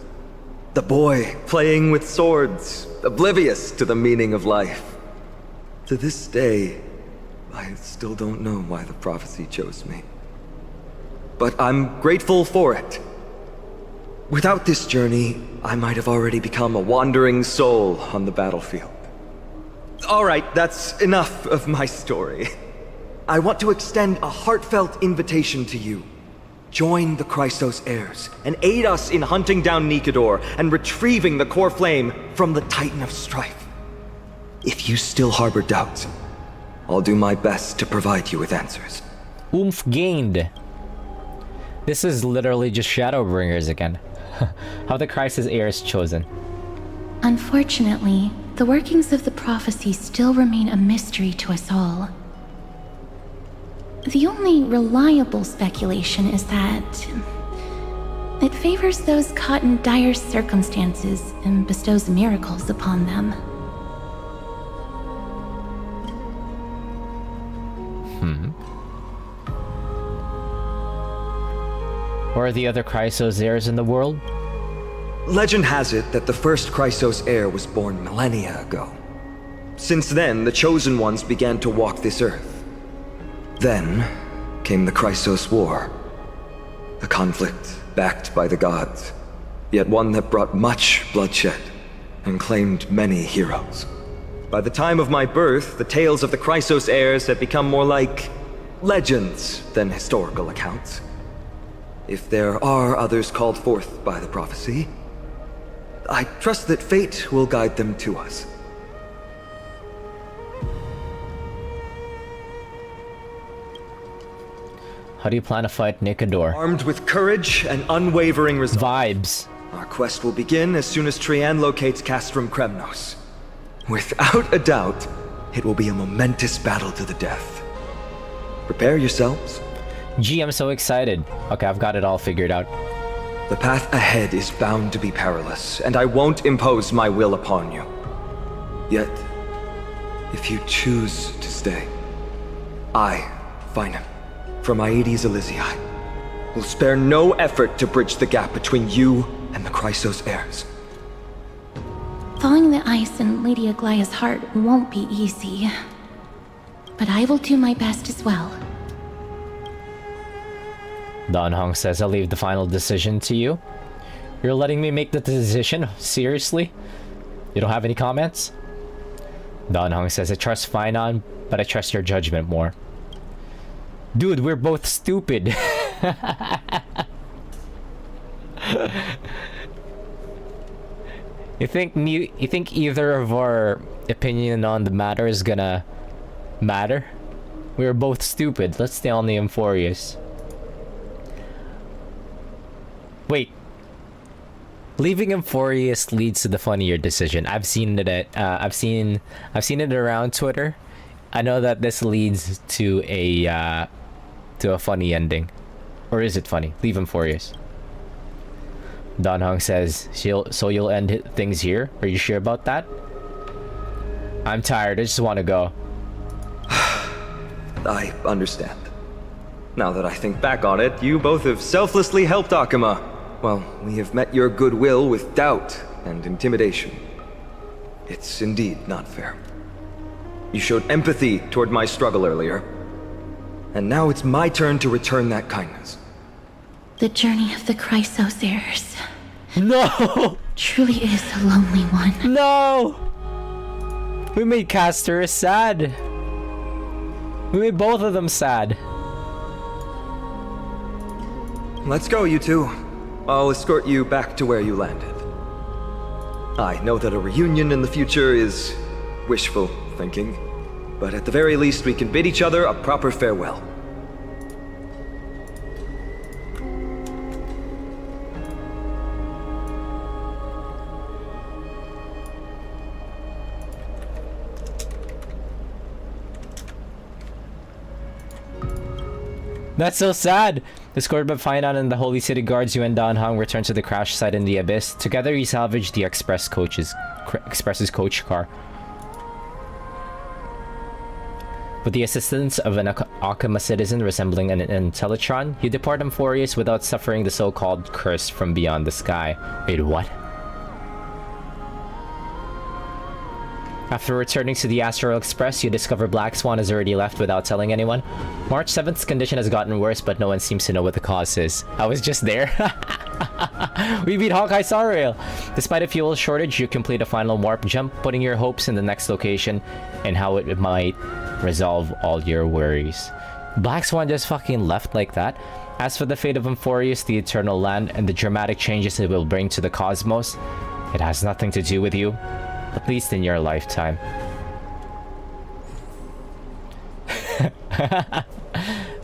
the boy playing with swords, oblivious to the meaning of life. To this day, I still don't know why the prophecy chose me. But I'm grateful for it. Without this journey, I might have already become a wandering soul on the battlefield. Alright, that's enough of my story. I want to extend a heartfelt invitation to you. Join the Chrysos heirs and aid us in hunting down Nikedor and retrieving the core flame from the Titan of Strife. If you still harbor doubts, I'll do my best to provide you with answers. Oomph gained. This is literally just Shadowbringers again. How the Chrysos heirs chosen. Unfortunately, the workings of the prophecy still remain a mystery to us all. The only reliable speculation is that it favors those caught in dire circumstances and bestows miracles upon them. Or are the other Chrysos heirs in the world? Legend has it that the first Chrysos heir was born millennia ago. Since then, the Chosen Ones began to walk this earth. Then came the Chrysos War. A conflict backed by the gods, yet one that brought much bloodshed and claimed many heroes. By the time of my birth, the tales of the Chrysos heirs had become more like legends than historical accounts. If there are others called forth by the prophecy, I trust that fate will guide them to us. How do you plan to fight Nikador? Armed with courage and unwavering resolve. Vibes. Our quest will begin as soon as Trian locates Castrum Kremnos. Without a doubt, it will be a momentous battle to the death. Prepare yourselves. Gee, I'm so excited. Okay, I've got it all figured out. The path ahead is bound to be perilous, and I won't impose my will upon you. Yet, if you choose to stay, I, Finam, from Aedes Elysiae, will spare no effort to bridge the gap between you and the Chrysos heirs. Thawing the ice in Lady Aglaya's heart won't be easy, but I will do my best as well. Dan Hong says I'll leave the final decision to you. You're letting me make the decision? Seriously? You don't have any comments? Dan Hong says I trust Finan, but I trust your judgment more. Dude, we're both stupid. You think either of our opinion on the matter is gonna matter? We're both stupid. Let's stay on the Euphorius. Wait. Leaving Euphorius leads to the funnier decision. I've seen it at I've seen it around Twitter. I know that this leads to a funny ending. Or is it funny? Leave Euphorius. Don Hong says, so you'll end things here? Are you sure about that? I'm tired. I just want to go. I understand. Now that I think back on it, you both have selflessly helped Akuma. Well, we have met your goodwill with doubt and intimidation. It's indeed not fair. You showed empathy toward my struggle earlier, and now it's my turn to return that kindness. The journey of the Chrysos heirs No! truly is a lonely one. No! We made Castor sad. We made both of them sad. Let's go, you two. I'll escort you back to where you landed. I know that a reunion in the future is wishful thinking, but at the very least we can bid each other a proper farewell. That's so sad. Escorted by Finan and the Holy City Guards, you and Dan Hong return to the crash site in the Abyss. Together, you salvage the Express's coach car. With the assistance of an Akuma citizen resembling an Intellitron, you depart Euphorius without suffering the so-called curse from beyond the sky. Wait, what? After returning to the Astral Express, you discover Black Swan has already left without telling anyone. March 7th's condition has gotten worse, but no one seems to know what the cause is. I was just there. We beat Honkai Star Rail! Despite a fuel shortage, you complete a final warp jump, putting your hopes in the next location and how it might resolve all your worries. Black Swan just fucking left like that. As for the fate of Euphorius, the Eternal Land, and the dramatic changes it will bring to the cosmos, it has nothing to do with you. At least in your lifetime.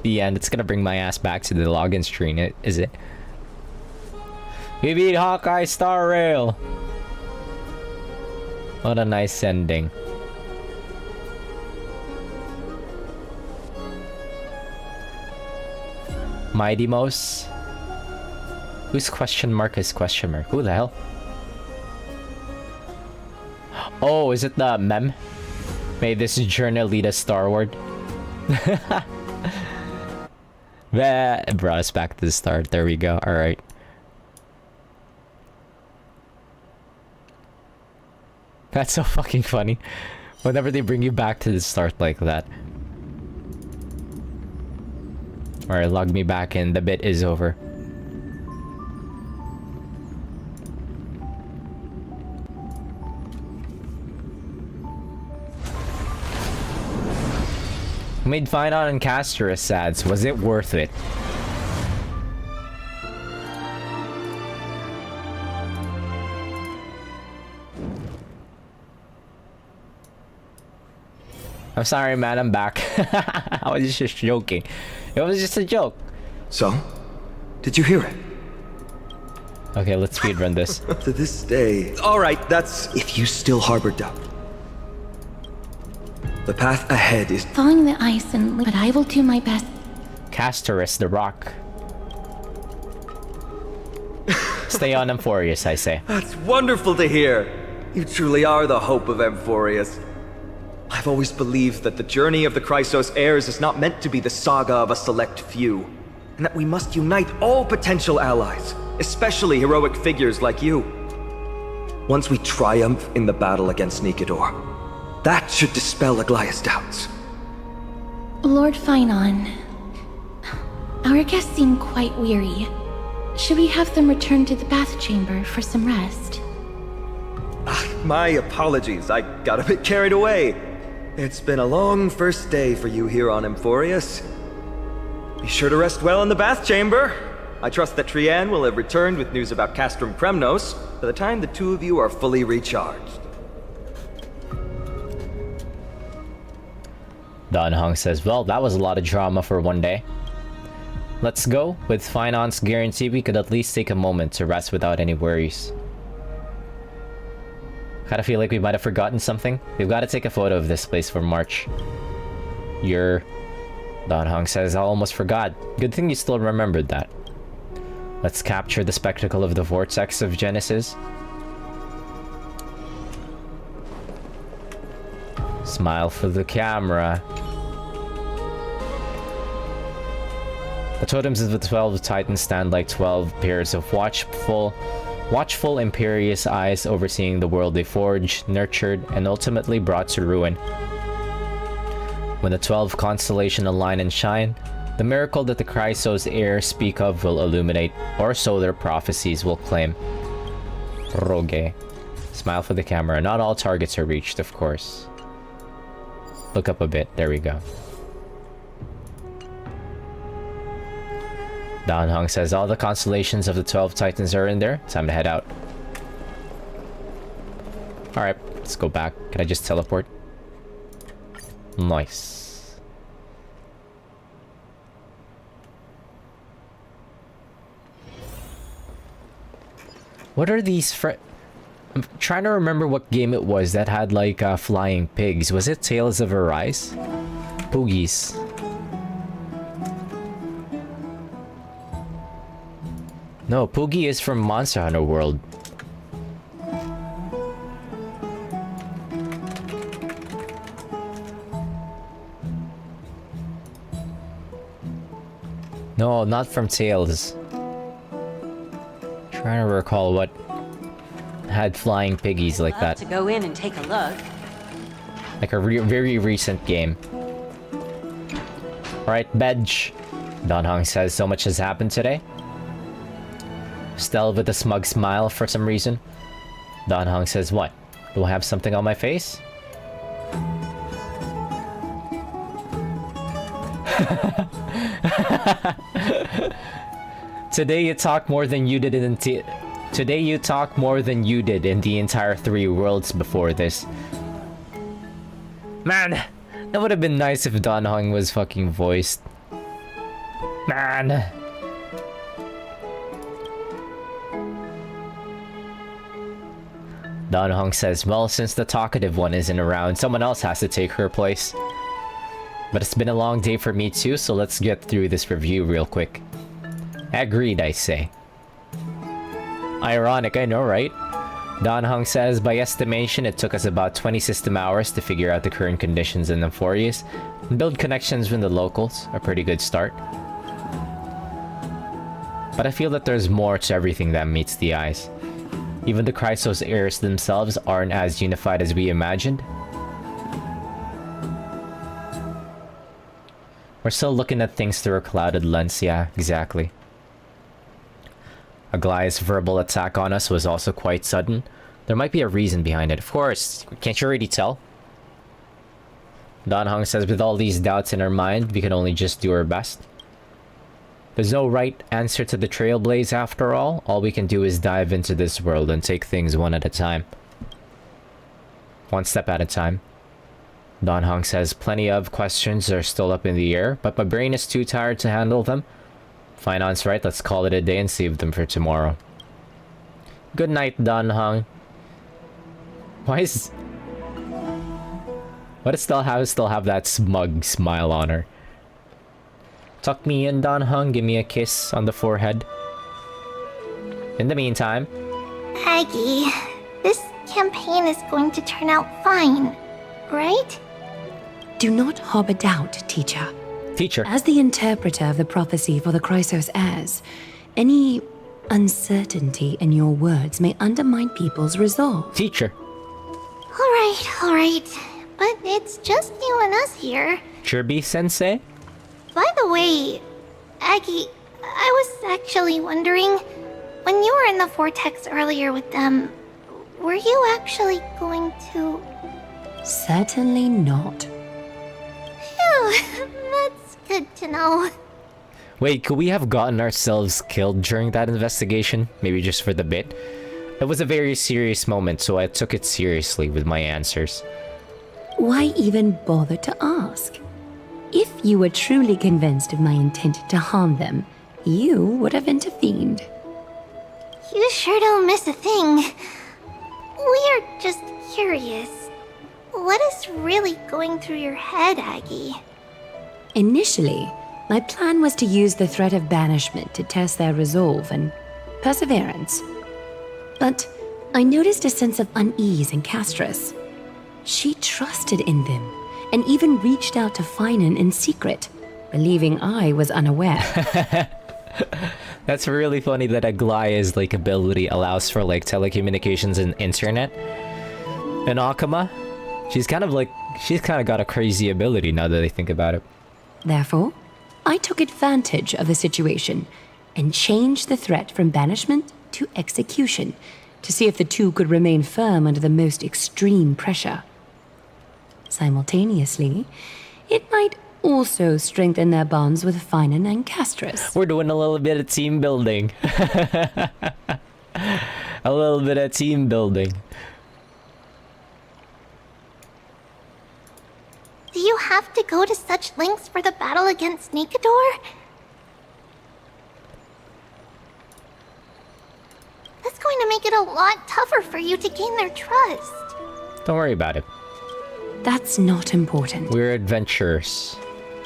The end. It's gonna bring my ass back to the login screen, is it? We beat Honkai Star Rail! What a nice ending. Mighty Mouse? Whose question mark is question mark? Who the hell? Oh, is it the mem? May this journey lead us starward. That brought us back to the start. There we go. Alright. That's so fucking funny. Whenever they bring you back to the start like that. Alright, log me back in. The bit is over. Made Finon and Castorus ads. Was it worth it? I'm sorry, man. I'm back. I was just joking. It was just a joke. So? Did you hear it? Okay, let's speedrun this. To this day... Alright, that's if you still harbor doubt. The path ahead is... Thawing the ice and... But I will do my best. Castorus the rock. Stay on Amphorius, I say. That's wonderful to hear. You truly are the hope of Amphorius. I've always believed that the journey of the Chrysos heirs is not meant to be the saga of a select few, and that we must unite all potential allies, especially heroic figures like you. Once we triumph in the battle against Nikedor, that should dispel Aglaya's doubts. Lord Finon, our guests seem quite weary. Should we have them return to the bath chamber for some rest? My apologies, I got a bit carried away. It's been a long first day for you here on Amphorius. Be sure to rest well in the bath chamber. I trust that Trianne will have returned with news about Castrum Kremnos by the time the two of you are fully recharged. Don Hong says, well, that was a lot of drama for one day. Let's go. With Finon's guarantee, we could at least take a moment to rest without any worries. Kinda feel like we might have forgotten something. We've got to take a photo of this place for March. Don Hong says, I almost forgot. Good thing you still remembered that. Let's capture the spectacle of the vortex of Genesis. Smile for the camera. The totems of the 12 Titans stand like 12 pairs of watchful, imperious eyes overseeing the world they forged, nurtured, and ultimately brought to ruin. When the 12 constellations align and shine, the miracle that the Chrysos heirs speak of will illuminate, or so their prophecies will claim. Roge. Smile for the camera. Not all targets are reached, of course. Look up a bit. There we go. Don Hong says all the constellations of the 12 Titans are in there. Time to head out. Alright, let's go back. Can I just teleport? Nice. What are these I'm trying to remember what game it was that had like flying pigs. Was it Tales of Arise? Poogies. No, Poogie is from Monster Hunter World. No, not from Tales. Trying to recall what had flying piggies like that. To go in and take a look. Like a very recent game. Alright, Bedge. Don Hong says so much has happened today. Stell with a smug smile for some reason. Don Hong says, what? Do I have something on my face? Today you talk more than you did in Today you talk more than you did in the entire 3 worlds before this. Man, that would have been nice if Don Hong was fucking voiced. Man. Don Hong says, well, since the talkative one isn't around, someone else has to take her place. But it's been a long day for me too, so let's get through this review real quick. Agreed, I say. Ironic, I know, right? Dan Heng says, by estimation, it took us about 20 system hours to figure out the current conditions in Amphorius and build connections with the locals. A pretty good start. But I feel that there's more to everything that meets the eyes. Even the Chrysos heirs themselves aren't as unified as we imagined. We're still looking at things through a clouded lens, yeah, exactly. Aglai's verbal attack on us was also quite sudden. There might be a reason behind it. Of course, can't you already tell? Dan Heng says, with all these doubts in our mind, we can only just do our best. There's no right answer to the Trailblaze after all. All we can do is dive into this world and take things one at a time. One step at a time. Dan Heng says, plenty of questions are still up in the air, but my brain is too tired to handle them. Fine, Aunt's right, let's call it a day and save them for tomorrow. Good night, Dan Heng. Why does still have that smug smile on her? Tuck me in, Dan Heng, give me a kiss on the forehead. In the meantime... Aggie, this campaign is going to turn out fine, right? Do not harbor doubt, teacher. Teacher. As the interpreter of the prophecy for the Chrysos heirs, any uncertainty in your words may undermine people's resolve. Teacher. All right. But it's just you and us here. Chirby-sensei? By the way, Aggie, I was actually wondering, when you were in the vortex earlier with them, were you actually going to... Certainly not. Phew, that's good to know. Wait, could we have gotten ourselves killed during that investigation? Maybe just for the bit? It was a very serious moment, so I took it seriously with my answers. Why even bother to ask? If you were truly convinced of my intent to harm them, you would have intervened. You sure don't miss a thing. We are just curious. What is really going through your head, Aggie? Initially, my plan was to use the threat of banishment to test their resolve and perseverance. But I noticed a sense of unease in Castris. She trusted in them, and even reached out to Finan in secret, believing I was unaware. That's really funny that Aglaia's ability allows for telecommunications and internet. And Akuma, she's kind of got a crazy ability now that I think about it. Therefore, I took advantage of the situation and changed the threat from banishment to execution to see if the two could remain firm under the most extreme pressure. Simultaneously, it might also strengthen their bonds with Finan and Castris. We're doing a little bit of team building. A little bit of team building. Do you have to go to such lengths for the battle against Nikador? That's going to make it a lot tougher for you to gain their trust. Don't worry about it. That's not important. We're adventurers.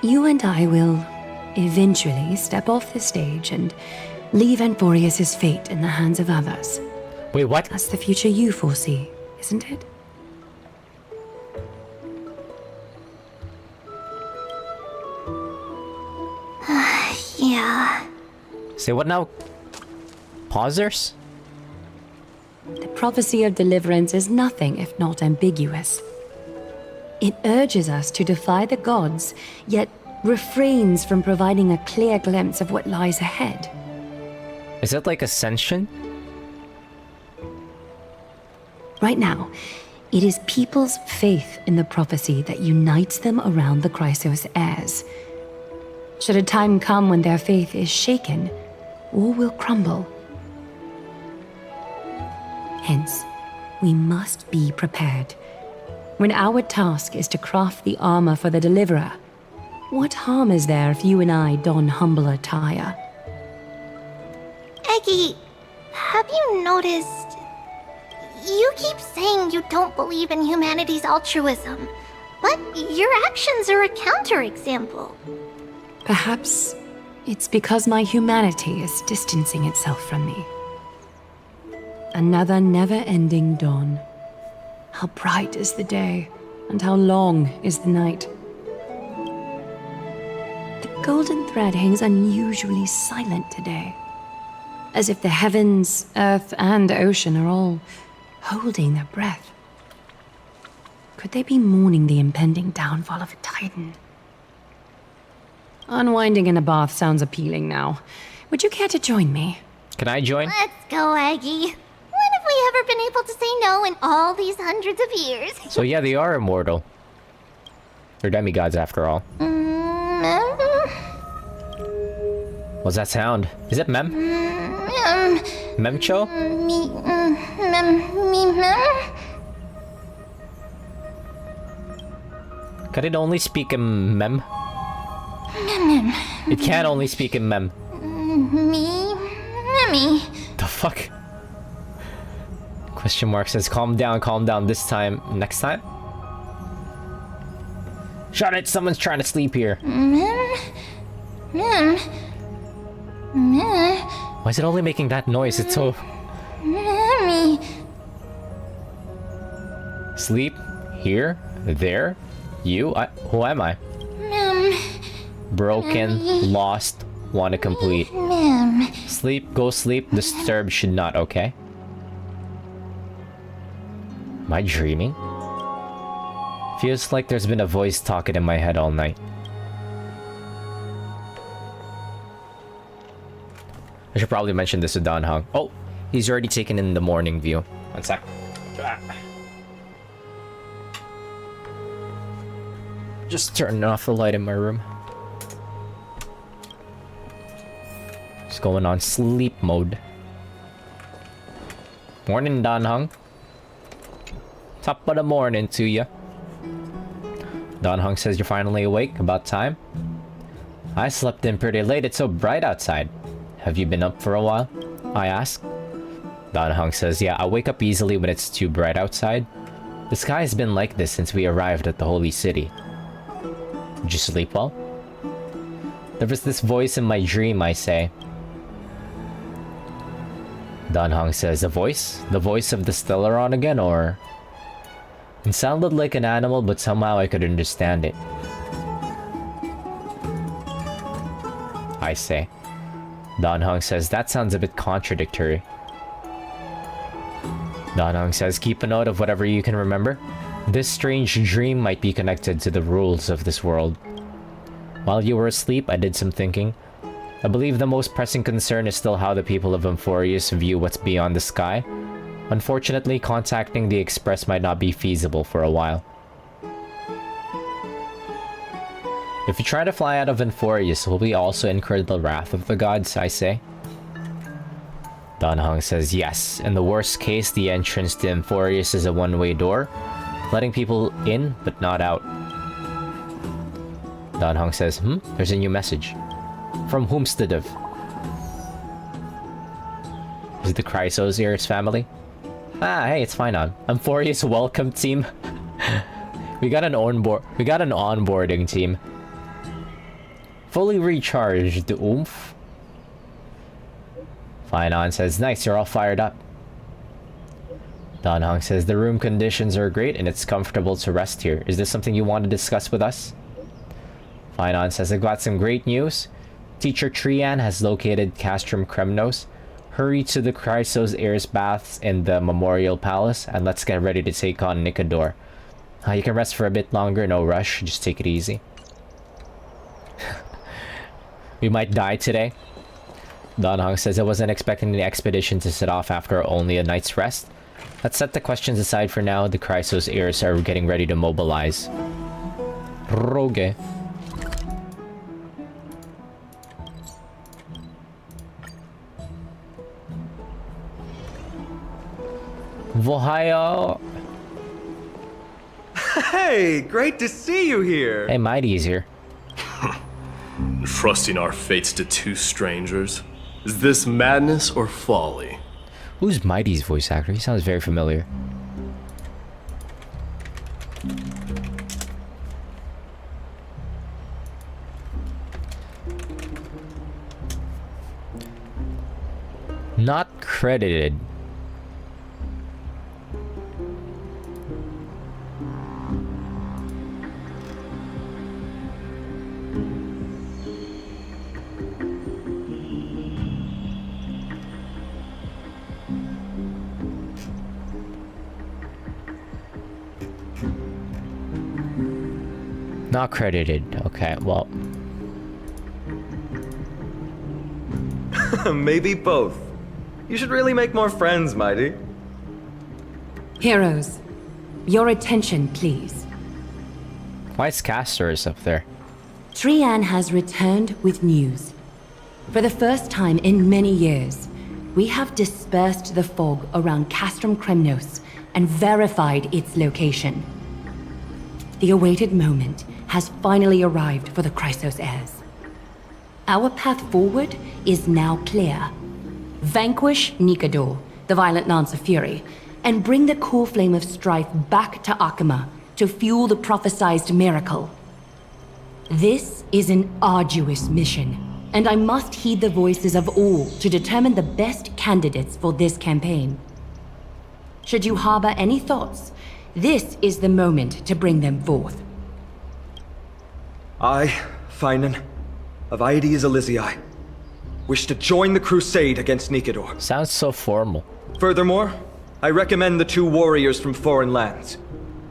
You and I will eventually step off the stage and leave Amphorius' fate in the hands of others. Wait, what? That's the future you foresee, isn't it? Yeah. Say what now? Pausers? The prophecy of deliverance is nothing if not ambiguous. It urges us to defy the gods, yet refrains from providing a clear glimpse of what lies ahead. Is it like Ascension? Right now, it is people's faith in the prophecy that unites them around the Chrysos heirs. Should a time come when their faith is shaken, all will crumble. Hence, we must be prepared. When our task is to craft the armor for the Deliverer, what harm is there if you and I don humble attire? Eggie, have you noticed... You keep saying you don't believe in humanity's altruism, but your actions are a counterexample. Perhaps It's because my humanity is distancing itself from me. Another never-ending dawn. How bright is the day, and how long is the night. The golden thread hangs unusually silent today, as if the heavens, earth, and ocean are all holding their breath. Could they be mourning the impending downfall of a titan? Unwinding in a bath sounds appealing now. Would you care to join me? Can I join? Let's go, Aggie. When have we ever been able to say no in all these hundreds of years? So yeah, they are immortal. They're demigods after all. What's that sound? Is it Mem? Memcho? Can it only speak in Mem? It can only speak in Mem. Me. The fuck? Question mark says, calm down this time. Next time? Shut it, someone's trying to sleep here. Why is it only making that noise? It's so... Me. Sleep? Here? There? You? Who am I? Broken, lost, want to complete. Sleep, go sleep, disturb should not, okay? Am I dreaming? Feels like there's been a voice talking in my head all night. I should probably mention this to Don Hung. Oh, he's already taken in the morning view. One sec. Just turning off the light in my room. Just going on sleep mode. Morning, Don Hung. Top of the morning to ya. Don Hung says you're finally awake. About time. I slept in pretty late. It's so bright outside. Have you been up for a while? I ask. Don Hung says, yeah, I wake up easily when it's too bright outside. The sky has been like this since we arrived at the holy city. Did you sleep well? There was this voice in my dream, I say. Don Hung says, a voice? The voice of the Stellaron again, or...? It sounded like an animal, but somehow I could understand it. I say. Don Hung says, that sounds a bit contradictory. Don Hung says, keep a note of whatever you can remember. This strange dream might be connected to the rules of this world. While you were asleep, I did some thinking. I believe the most pressing concern is still how the people of Amphorius view what's beyond the sky. Unfortunately, contacting the Express might not be feasible for a while. If you try to fly out of Amphorius, will we also incur the wrath of the gods, I say? Don Hung says yes. In the worst case, the entrance to Amphorius is a one-way door, letting people in, but not out. Don Hung says, there's a new message. From Whomsteadiv. Is it the Chrysos family? Ah, hey, it's fine on. Amphorius welcome team. we got an onboarding team. Fully recharged, oomph. Finon says, nice, you're all fired up. Don Hung says, the room conditions are great and it's comfortable to rest here. Is this something you want to discuss with us? Finon says, I've got some great news. Teacher Trian has located Castrum Kremnos. Hurry to the Chrysos Heir's baths in the Memorial Palace and let's get ready to take on Nicodor. You can rest for a bit longer, no rush, just take it easy. We might die today. Don Hung says, I wasn't expecting the expedition to set off after only a night's rest. Let's set the questions aside for now. The Chrysos Heirs are getting ready to mobilize. Roge. Vohaya. Hey, great to see you here. Hey, Mighty's here. Trusting our fates to two strangers? Is this madness or folly? Who's Mighty's voice actor? He sounds very familiar. Not credited. Not credited. Okay, well. Maybe both. You should really make more friends, Mighty. Heroes, your attention, please. Why is Castor's up there? Trian has returned with news. For the first time in many years, we have dispersed the fog around Castrum Kremnos and verified its location. The awaited moment has finally arrived for the Chrysos heirs. Our path forward is now clear. Vanquish Nikador, the violent Lance of Fury, and bring the core flame of strife back to Akama to fuel the prophesized miracle. This is an arduous mission, and I must heed the voices of all to determine the best candidates for this campaign. Should you harbor any thoughts, this is the moment to bring them forth. I, Finan, of Aedes Elysiae, wish to join the crusade against Nikador. Sounds so formal. Furthermore, I recommend the two warriors from foreign lands.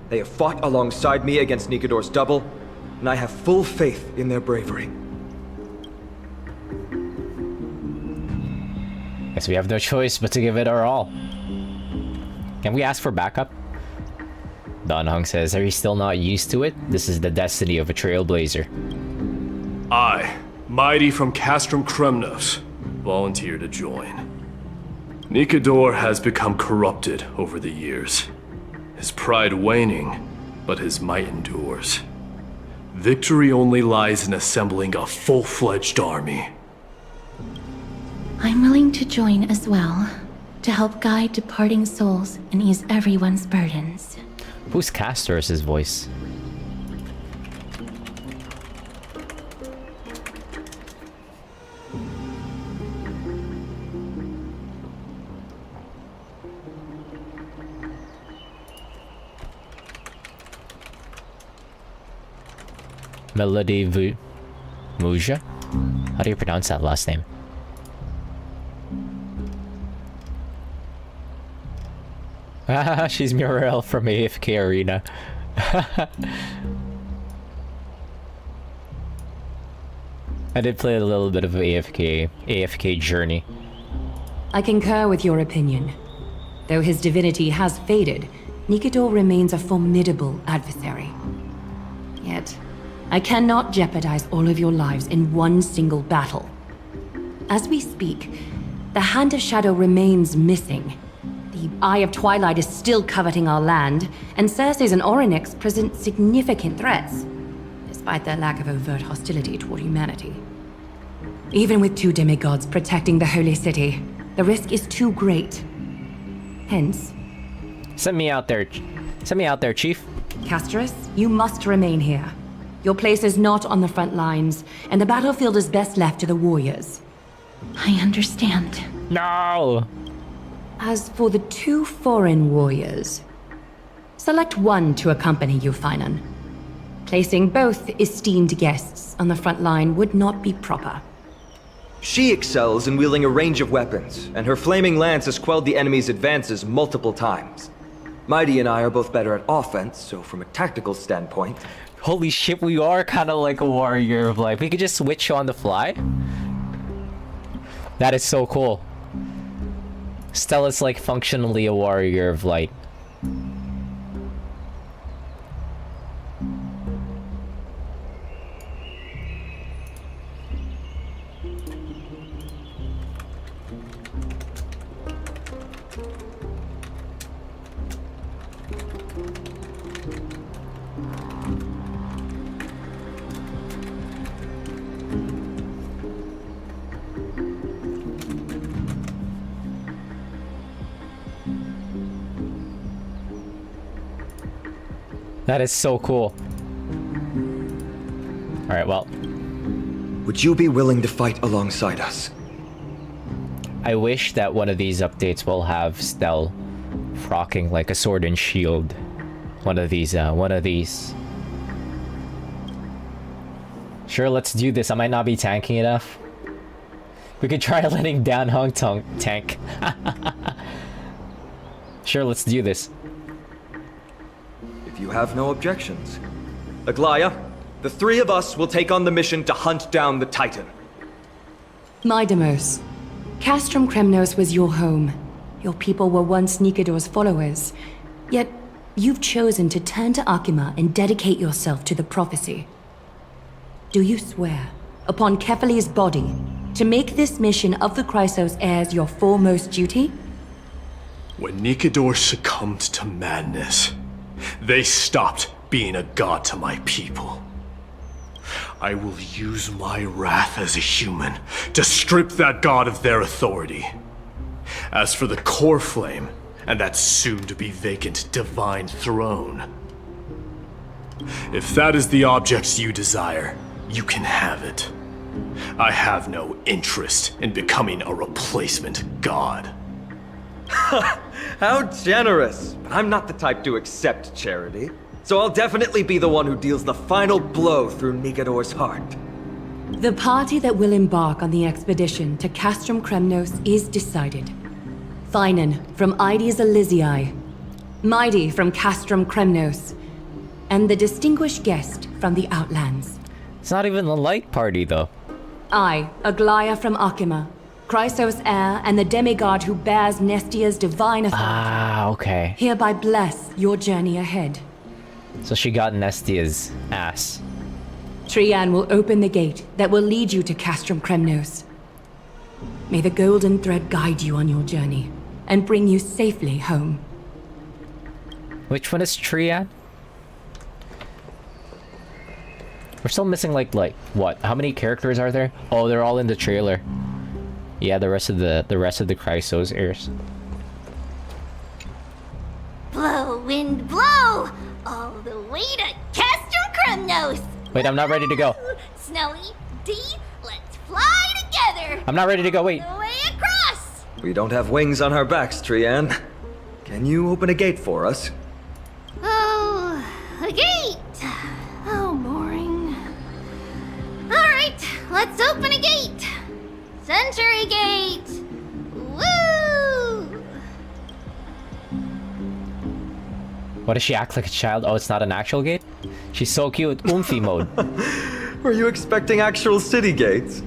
They have fought alongside me against Nikador's double, and I have full faith in their bravery. Guess we have no choice but to give it our all. Can we ask for backup? Don Hung says, are you still not used to it? This is the destiny of a trailblazer. I, Mighty from Castrum Kremnos, volunteer to join. Nikador has become corrupted over the years. His pride waning, but his might endures. Victory only lies in assembling a full-fledged army. I'm willing to join as well, to help guide departing souls and ease everyone's burdens. Who's Castor's voice? Melody Muja? How do you pronounce that last name? Ah, she's Muriel from AFK Arena. I did play a little bit of AFK Journey. I concur with your opinion. Though his divinity has faded, Nikador remains a formidable adversary. Yet, I cannot jeopardize all of your lives in one single battle. As we speak, the Hand of Shadow remains missing. The Eye of Twilight is still coveting our land, and Circes and Orynyx present significant threats, despite their lack of overt hostility toward humanity. Even with two demigods protecting the Holy City, the risk is too great. Hence... Send me out there, Chief. Castorus, you must remain here. Your place is not on the front lines, and the battlefield is best left to the warriors. I understand. No! As for the two foreign warriors, select one to accompany you, Finan. Placing both esteemed guests on the front line would not be proper. She excels in wielding a range of weapons, and her flaming lance has quelled the enemy's advances multiple times. Mighty and I are both better at offense, so from a tactical standpoint... Holy shit, we are kind of like a warrior of life. We could just switch on the fly. That is so cool. Stella's like functionally a warrior of light. That is so cool. Alright, well. Would you be willing to fight alongside us? I wish that one of these updates will have Stell rocking like a sword and shield. One of these. Sure, let's do this. I might not be tanking enough. We could try letting Dan Hung tank. Sure, let's do this. If you have no objections. Aglaya, the three of us will take on the mission to hunt down the Titan. Midamos, Castrum Kremnos was your home. Your people were once Nikador's followers. Yet, you've chosen to turn to Akima and dedicate yourself to the prophecy. Do you swear, upon Kefali's body, to make this mission of the Chrysos heirs your foremost duty? When Nikador succumbed to madness, they stopped being a god to my people. I will use my wrath as a human to strip that god of their authority. As for the core flame, and that soon-to-be vacant divine throne, if that is the object you desire, you can have it. I have no interest in becoming a replacement god. How generous! But I'm not the type to accept charity. So I'll definitely be the one who deals the final blow through Nikador's heart. The party that will embark on the expedition to Castrum Kremnos is decided. Finan from Ides Elysiae, Mighty from Castrum Kremnos, and the distinguished guest from the Outlands. It's not even a light party, though. I, Aglaya from Akima, Chrysos heir and the demigod who bears Nestia's divine authority, Ah, okay. hereby bless your journey ahead. So she got Nestia's ass. Trian will open the gate that will lead you to Castrum Kremnos. May the golden thread guide you on your journey and bring you safely home. Which one is Trian? We're still missing like what? How many characters are there? Oh, they're all in the trailer. Yeah, the rest of the Chrysos heirs. Blow, wind, blow! All the way to Castrum Kremnos! Wait, I'm not ready to go. Snowy, D, let's fly together! I'm not ready to go, wait. The way across! We don't have wings on our backs, Trian. Can you open a gate for us? Oh, a gate! Oh, boring. Alright, let's open a gate! Century Gate! Woo! What does she act like a child? Oh, it's not an actual gate? She's so cute. Oomphy mode. Were you expecting actual city gates?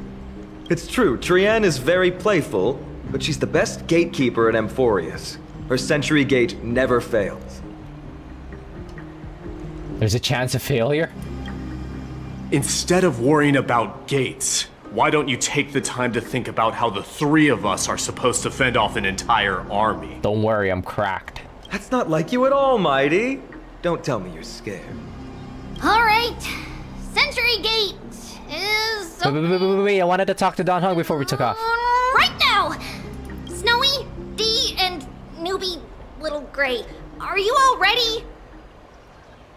It's true, Trian is very playful, but she's the best gatekeeper in Amphorius. Her Century Gate never fails. There's a chance of failure? Instead of worrying about gates, why don't you take the time to think about how the three of us are supposed to fend off an entire army? Don't worry, I'm cracked. That's not like you at all, Mighty. Don't tell me you're scared. Alright, Century Gate is Wait, I wanted to talk to Don Hung before we took off. right now! Snowy, D, and newbie Little Gray, are you all ready?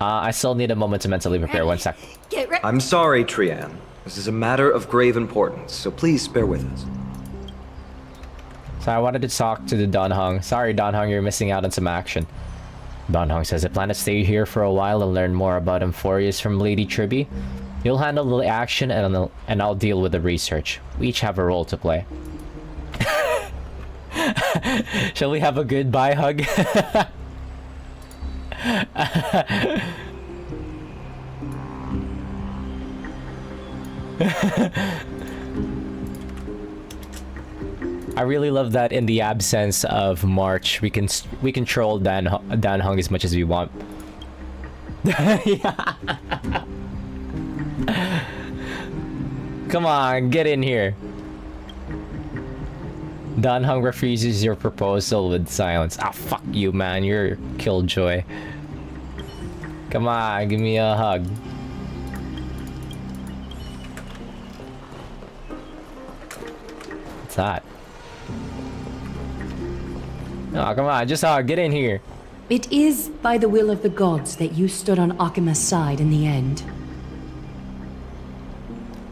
I still need a moment to mentally prepare. One sec. Get ready. I'm sorry, Trian. This is a matter of grave importance, so please bear with us. So I wanted to talk to the Don Hung. Sorry, Don Hung, you're missing out on some action. Don Hung says, I plan to stay here for a while and learn more about Amphorius from Lady Tribby. You'll handle the action and I'll deal with the research. We each have a role to play. Shall we have a goodbye hug? I really love that in the absence of March, we can troll Dan Hung as much as we want. Yeah. Come on, get in here. Dan Hung refuses your proposal with silence. Ah, fuck you, man. You're a killjoy. Come on, give me a hug. What's that? Oh, come on, just get in here. It is by the will of the gods that you stood on Akima's side in the end.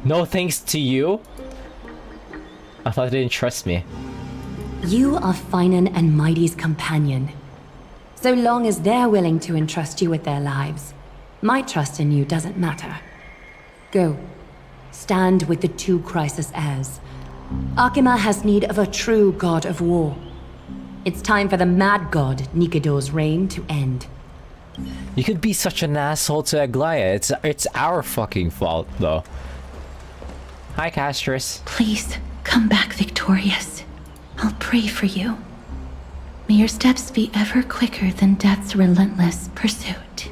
No thanks to you? I thought they didn't trust me. You are Finan and Mighty's companion. So long as they're willing to entrust you with their lives, my trust in you doesn't matter. Go. Stand with the two Crisis heirs. Akima has need of a true god of war. It's time for the mad god Nikidor's reign to end. You could be such an asshole to Aglaya. It's our fucking fault, though. Hi, Castris. Please, come back victorious. I'll pray for you. May your steps be ever quicker than death's relentless pursuit.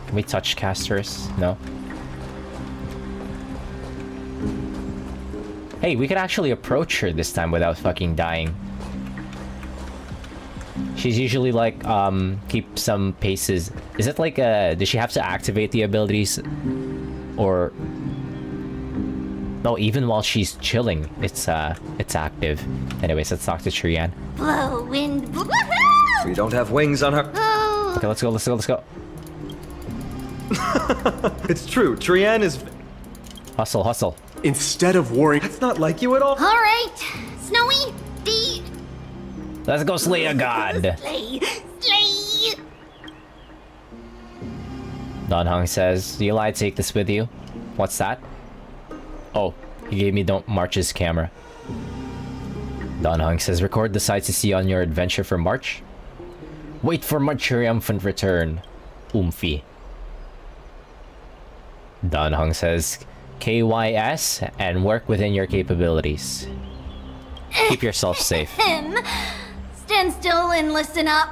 Can we touch Castris? No. Hey, we could actually approach her this time without fucking dying. She's usually like, keep some paces. Is it like, does she have to activate the abilities? Or... No, even while she's chilling, it's active. Anyways, let's talk to Trian. Blow, wind, We don't have wings on her. Oh. Okay, let's go. It's true, Trian is... Hustle. Instead of worrying, That's not like you at all. All right, Snowy, D. Let's go slay a god. Slay. Don Hung says, Eli, take this with you. What's that? Oh, he gave me Don't March's camera. Don Hung says, record the sights you see on your adventure for March. Wait for my triumphant return. Oomphy. Don Hung says, KYS and work within your capabilities. Keep yourself safe. Stand still and listen up.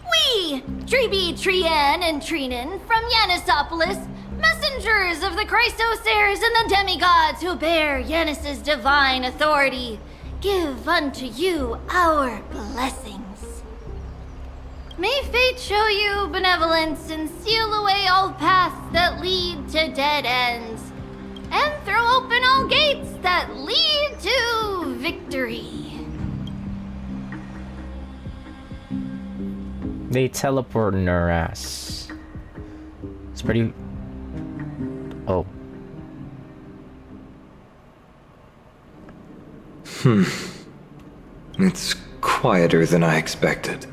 We, Treeby, Trian, and Trinan from Yanisopolis, messengers of the Chrysosaurs and the demigods who bear Yanis's divine authority, give unto you our blessings. May fate show you benevolence and seal away all paths that lead to dead ends, and throw open all gates that lead to victory. They teleport in her ass. It's pretty... Oh. It's quieter than I expected.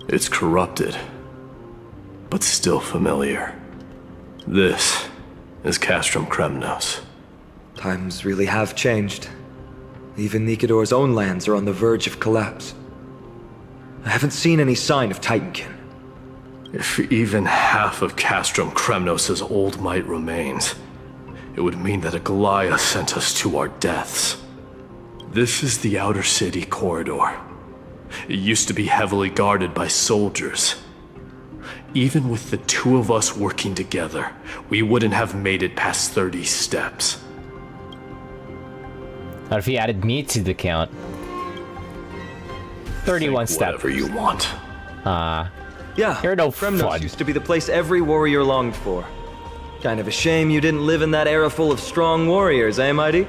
it's corrupted, but still familiar. This is Castrum Kremnos. Times really have changed. Even Nikidor's own lands are on the verge of collapse. I haven't seen any sign of Titankin. If even half of Castrum Kremnos' old might remains, it would mean that Aglaya sent us to our deaths. This is the outer city corridor. It used to be heavily guarded by soldiers. Even with the two of us working together, we wouldn't have made it past 30 steps. What if he added me to the count? 31 Think steps. whatever you want. Yeah, You're no Kremnos fun. used to be the place every warrior longed for. Kind of a shame you didn't live in that era full of strong warriors, eh, Mighty?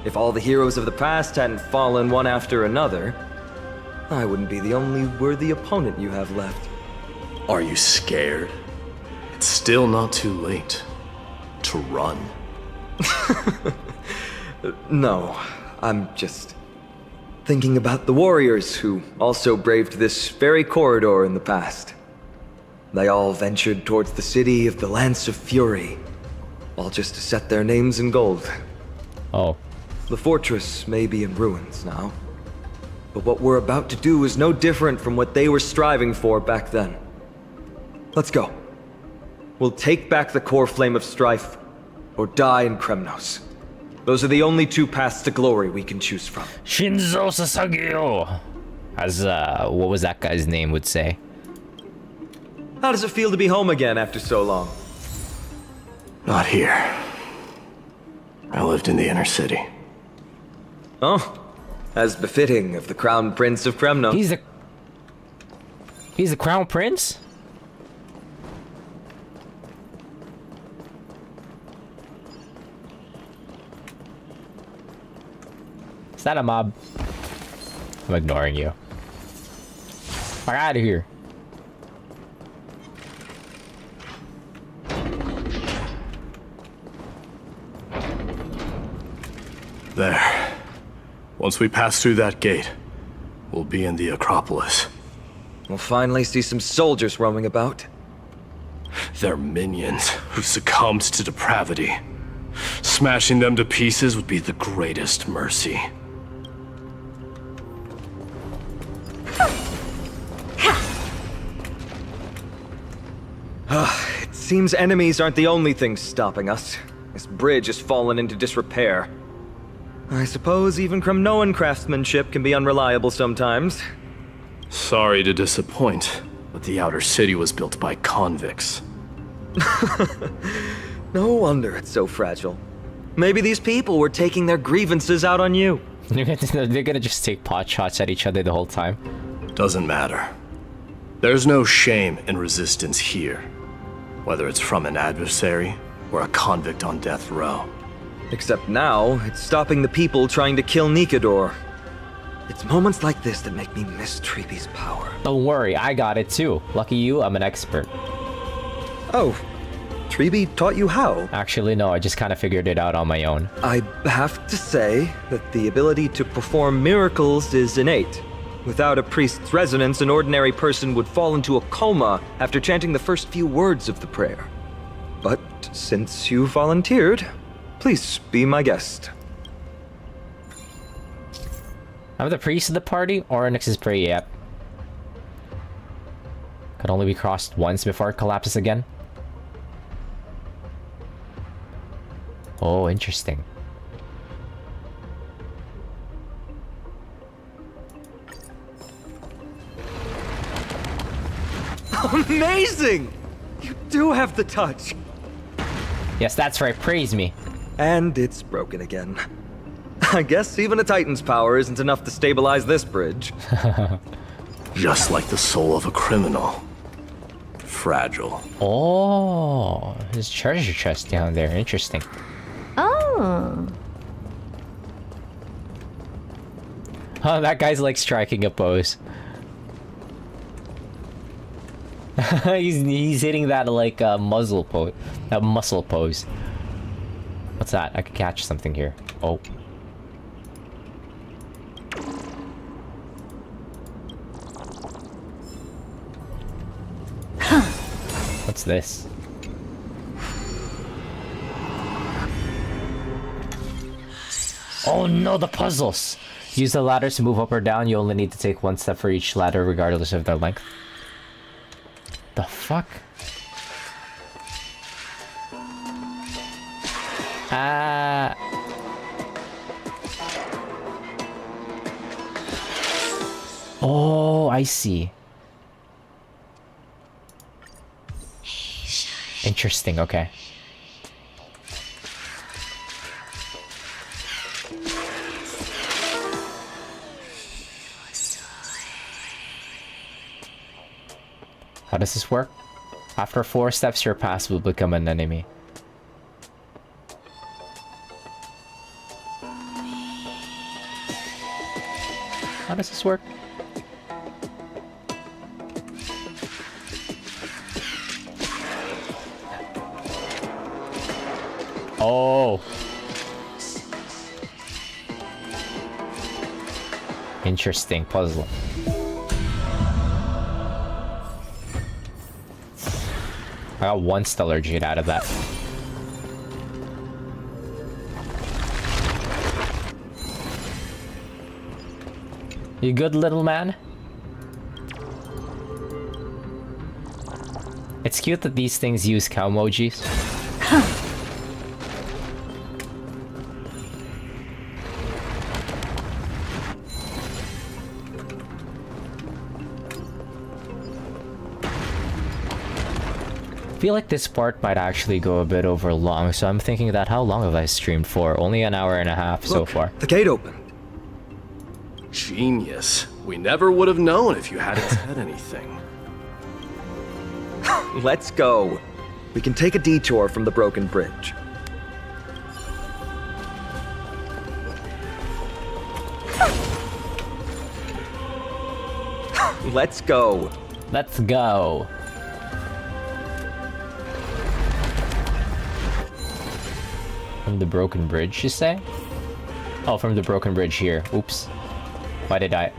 If all the heroes of the past hadn't fallen one after another, I wouldn't be the only worthy opponent you have left. Are you scared? It's still not too late to run. No, I'm just thinking about the warriors who also braved this very corridor in the past. They all ventured towards the city of the Lance of Fury, all just to set their names in gold. Oh. The fortress may be in ruins now, but what we're about to do is no different from what they were striving for back then. Let's go. We'll take back the core flame of strife, or die in Kremnos. Those are the only two paths to glory we can choose from. Shinzo Sasageo! As, what was that guy's name would say? How does it feel to be home again after so long? Not here. I lived in the inner city. Oh, as befitting of the Crown Prince of Kremnos. He's the Crown Prince? Is that a mob? I'm ignoring you. Fuck out of here. There. Once we pass through that gate, we'll be in the Acropolis. We'll finally see some soldiers roaming about. They're minions who succumbed to depravity. Smashing them to pieces would be the greatest mercy. It seems enemies aren't the only things stopping us. This bridge has fallen into disrepair. I suppose even Kremnoan craftsmanship can be unreliable sometimes. Sorry to disappoint, but the outer city was built by convicts. No wonder it's so fragile. Maybe these people were taking their grievances out on you. They're gonna just take pot shots at each other the whole time. Doesn't matter. There's no shame in resistance here, whether it's from an adversary or a convict on death row. Except now, it's stopping the people trying to kill Nikador. It's moments like this that make me miss Treeby's power. Don't worry, I got it too. Lucky you, I'm an expert. Oh, Treeby taught you how? Actually, no, I just kind of figured it out on my own. I have to say that the ability to perform miracles is innate. Without a priest's resonance, an ordinary person would fall into a coma after chanting the first few words of the prayer. But since you volunteered, please be my guest. I'm the priest of the party. Oryx's prayer, yep. Could only be crossed once before it collapses again. Oh, interesting. Amazing! You do have the touch! Yes, that's right, praise me. And it's broken again. I guess even a Titan's power isn't enough to stabilize this bridge. Just like the soul of a criminal. Fragile. Oh, there's treasure chest down there, interesting. Oh. Oh, that guy's like striking a pose. he's hitting that like muscle pose, that muscle pose. What's that? I could catch something here. Oh. What's this? Oh no, the puzzles! Use the ladders to move up or down. You only need to take one step for each ladder regardless of their length. The fuck? Oh, I see. Interesting, okay. How does this work? After 4 steps, your path will become an enemy. How does this work? Oh. Interesting puzzle. I got 1 stellar jade out of that. You good, little man? It's cute that these things use cow emojis. I feel like this part might actually go a bit over long, so I'm thinking that how long have I streamed for? Only an hour and a half so far. The gate opened. Genius. We never would have known if you hadn't said anything. Let's go. We can take a detour from the broken bridge. Let's go. Let's go. From the broken bridge, you say? Oh, from the broken bridge here. Oops. Why did I...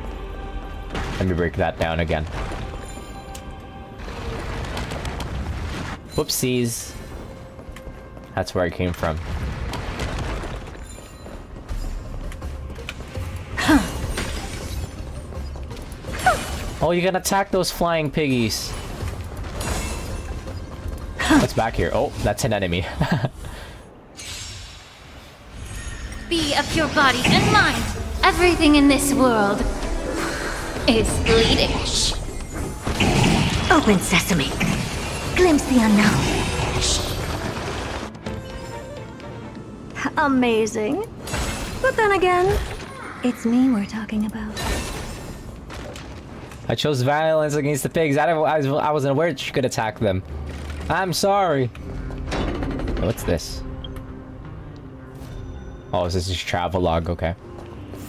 Let me break that down again. Whoopsies. That's where I came from. Oh, you can attack those flying piggies. What's back here? Oh, that's an enemy. Be of your body and mind. Everything in this world is bleeding. Open sesame. Glimpse the unknown. Amazing. But then again, it's me we're talking about. I chose violence against the pigs. I wasn't aware that you could attack them. I'm sorry. What's this? Oh, this is travelogue. Okay.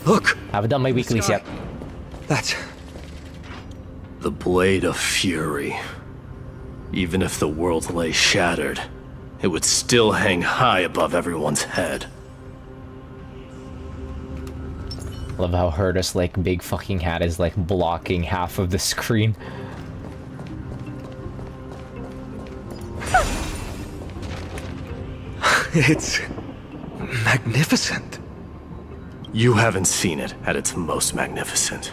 Look! I haven't done my weeklies yet. That's... The Blade of Fury. Even if the world lay shattered, it would still hang high above everyone's head. Love how Herta's like big fucking hat is like blocking half of the screen. It's... magnificent. You haven't seen it at its most magnificent.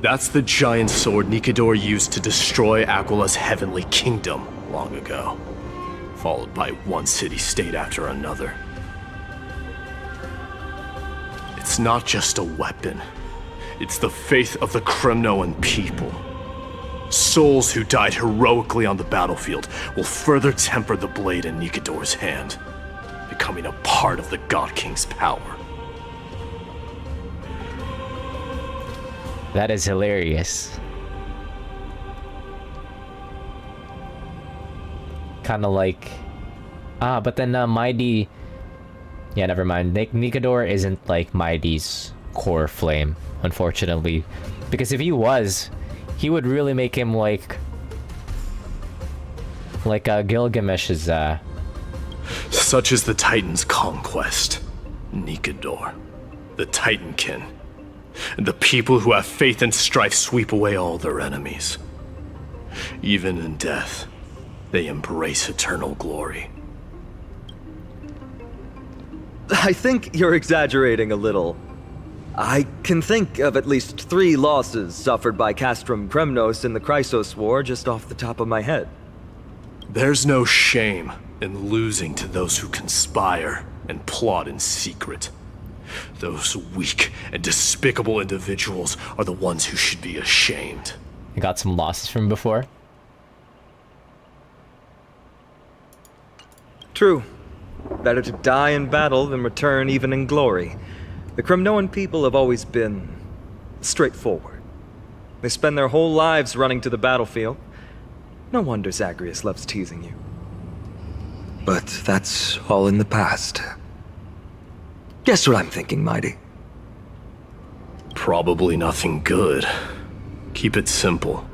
That's the giant sword Nikador used to destroy Aquila's heavenly kingdom long ago, followed by one city-state after another. It's not just a weapon. It's the faith of the Kremnoan people. Souls who died heroically on the battlefield will further temper the blade in Nikador's hand, becoming a part of the God King's power. That is hilarious. Kind of like... Ah, but then Mighty... Yeah, never mind. Nikador isn't like Mighty's core flame, unfortunately. Because if he was, he would really make him like Gilgamesh's Such is the Titan's conquest. Nikador, the Titankin. And the people who have faith and strife sweep away all their enemies. Even in death, they embrace eternal glory. I think you're exaggerating a little. I can think of at least 3 losses suffered by Castrum Kremnos in the Chrysos War just off the top of my head. There's no shame in losing to those who conspire and plot in secret. Those weak and despicable individuals are the ones who should be ashamed. I got some losses from before. True. Better to die in battle than return even in glory. The Kremnoan people have always been straightforward. They spend their whole lives running to the battlefield. No wonder Zagreus loves teasing you. But that's all in the past. Guess what I'm thinking, Mighty? Probably nothing good. Keep it simple.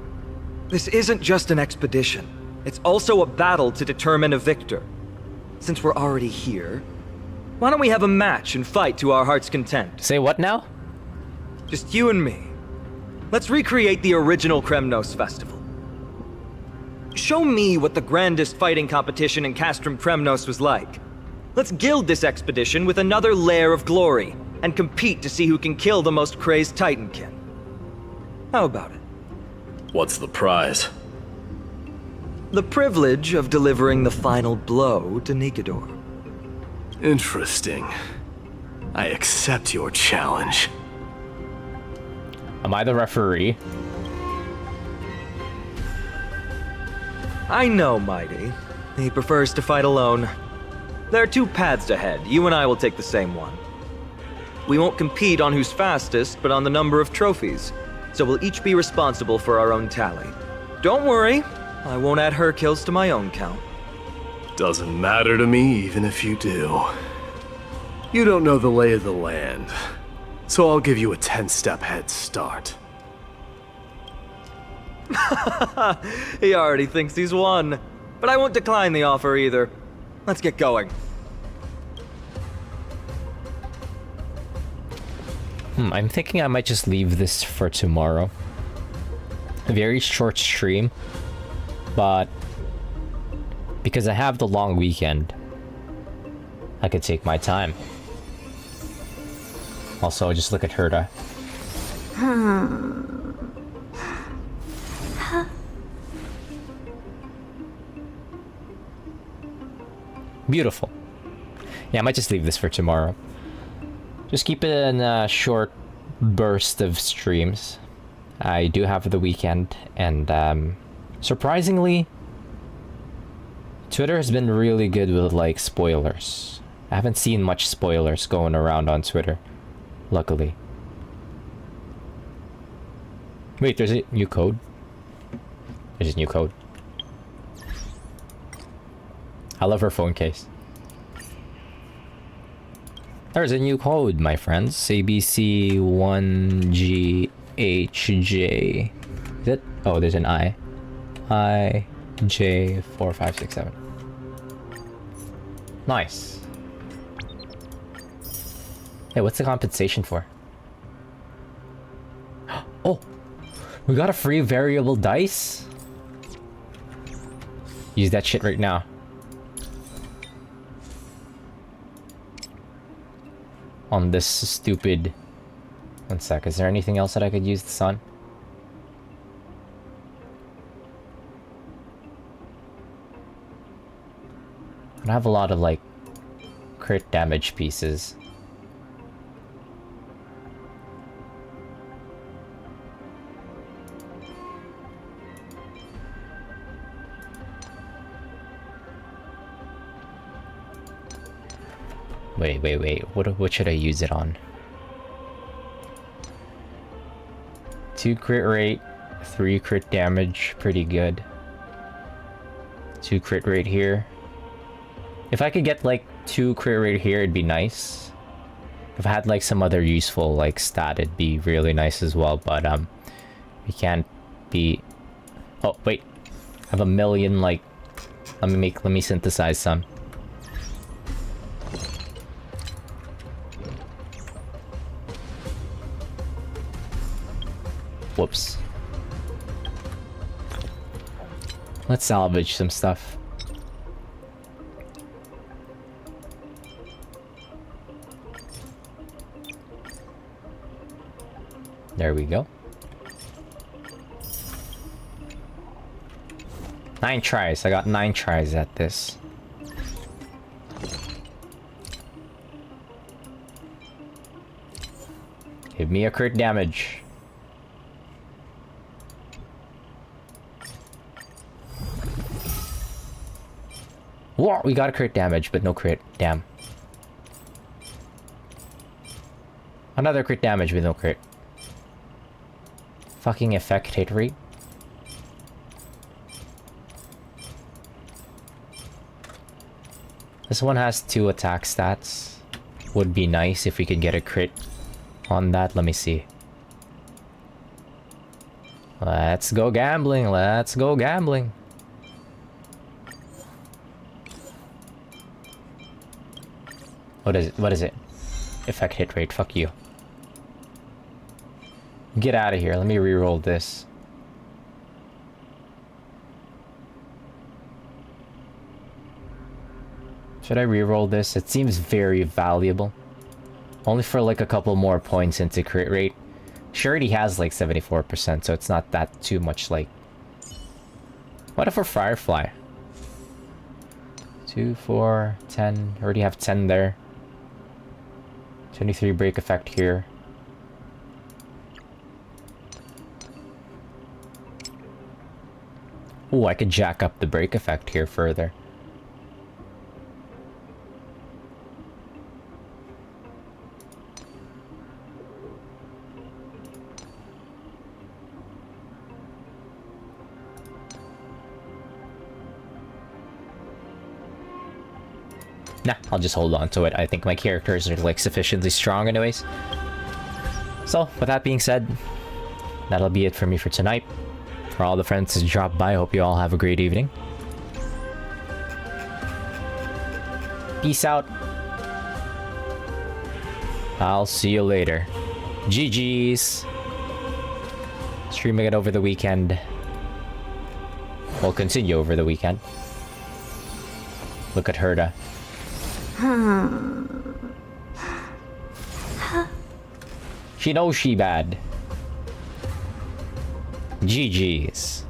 This isn't just an expedition. It's also a battle to determine a victor. Since we're already here, why don't we have a match and fight to our heart's content? Say what now? Just you and me. Let's recreate the original Kremnos festival. Show me what the grandest fighting competition in Castrum Kremnos was like. Let's gild this expedition with another layer of glory, and compete to see who can kill the most crazed Titankin. How about it? What's the prize? The privilege of delivering the final blow to Nikador. Interesting. I accept your challenge. Am I the referee? I know, Mighty. He prefers to fight alone. There are 2 paths ahead. You and I will take the same one. We won't compete on who's fastest, but on the number of trophies. So we'll each be responsible for our own tally. Don't worry, I won't add her kills to my own count. Doesn't matter to me, even if you do. You don't know the lay of the land, so I'll give you a 10-step head start. He already thinks he's won. But I won't decline the offer either. Let's get going. I'm thinking I might just leave this for tomorrow. A very short stream, but because I have the long weekend, I could take my time. Also, just look at Herta. Beautiful. Yeah, I might just leave this for tomorrow. Just keep it in a short burst of streams. I do have the weekend, and surprisingly, Twitter has been really good with like spoilers. I haven't seen much spoilers going around on Twitter, luckily. Wait, there's a new code? There's a new code. I love her phone case. There's a new code, my friends. ABC1GHJ. Is it? Oh, there's an I. IJ4567. Nice. Hey, what's the compensation for? Oh! We got a free variable dice? Use that shit right now. On this stupid... One sec, is there anything else that I could use this on? I have a lot of, like, crit damage pieces. Wait. What should I use it on? 2 crit rate, 3 crit damage, pretty good. 2 crit rate here. If I could get like 2 crit rate here, it'd be nice. If I had like some other useful like stat, it'd be really nice as well, but we can't be... Oh, wait. I have a million like... Let me synthesize some. Whoops. Let's salvage some stuff. There we go. 9 tries. I got 9 tries at this. Give me a crit damage. Whoa, we got a crit damage, but no crit. Damn. Another crit damage with no crit. Fucking effect hit rate. This one has 2 attack stats. Would be nice if we could get a crit on that. Let me see. Let's go gambling. Let's go gambling. What is it? What is it? Effect hit rate. Fuck you. Get out of here. Let me re-roll this. Should I re-roll this? It seems very valuable. Only for like a couple more points into crit rate. She already has like 74%, so it's not that too much like... What if we're Firefly? 2, 4, 10. Already have 10 there. 23 break effect here. Ooh, I could jack up the break effect here further. Nah, I'll just hold on to it. I think my characters are like sufficiently strong anyways. So, with that being said, that'll be it for me for tonight. For all the friends who dropped by, I hope you all have a great evening. Peace out. I'll see you later. GG's. Streaming it over the weekend. We'll continue over the weekend. Look at Herta. She knows she bad. GG's.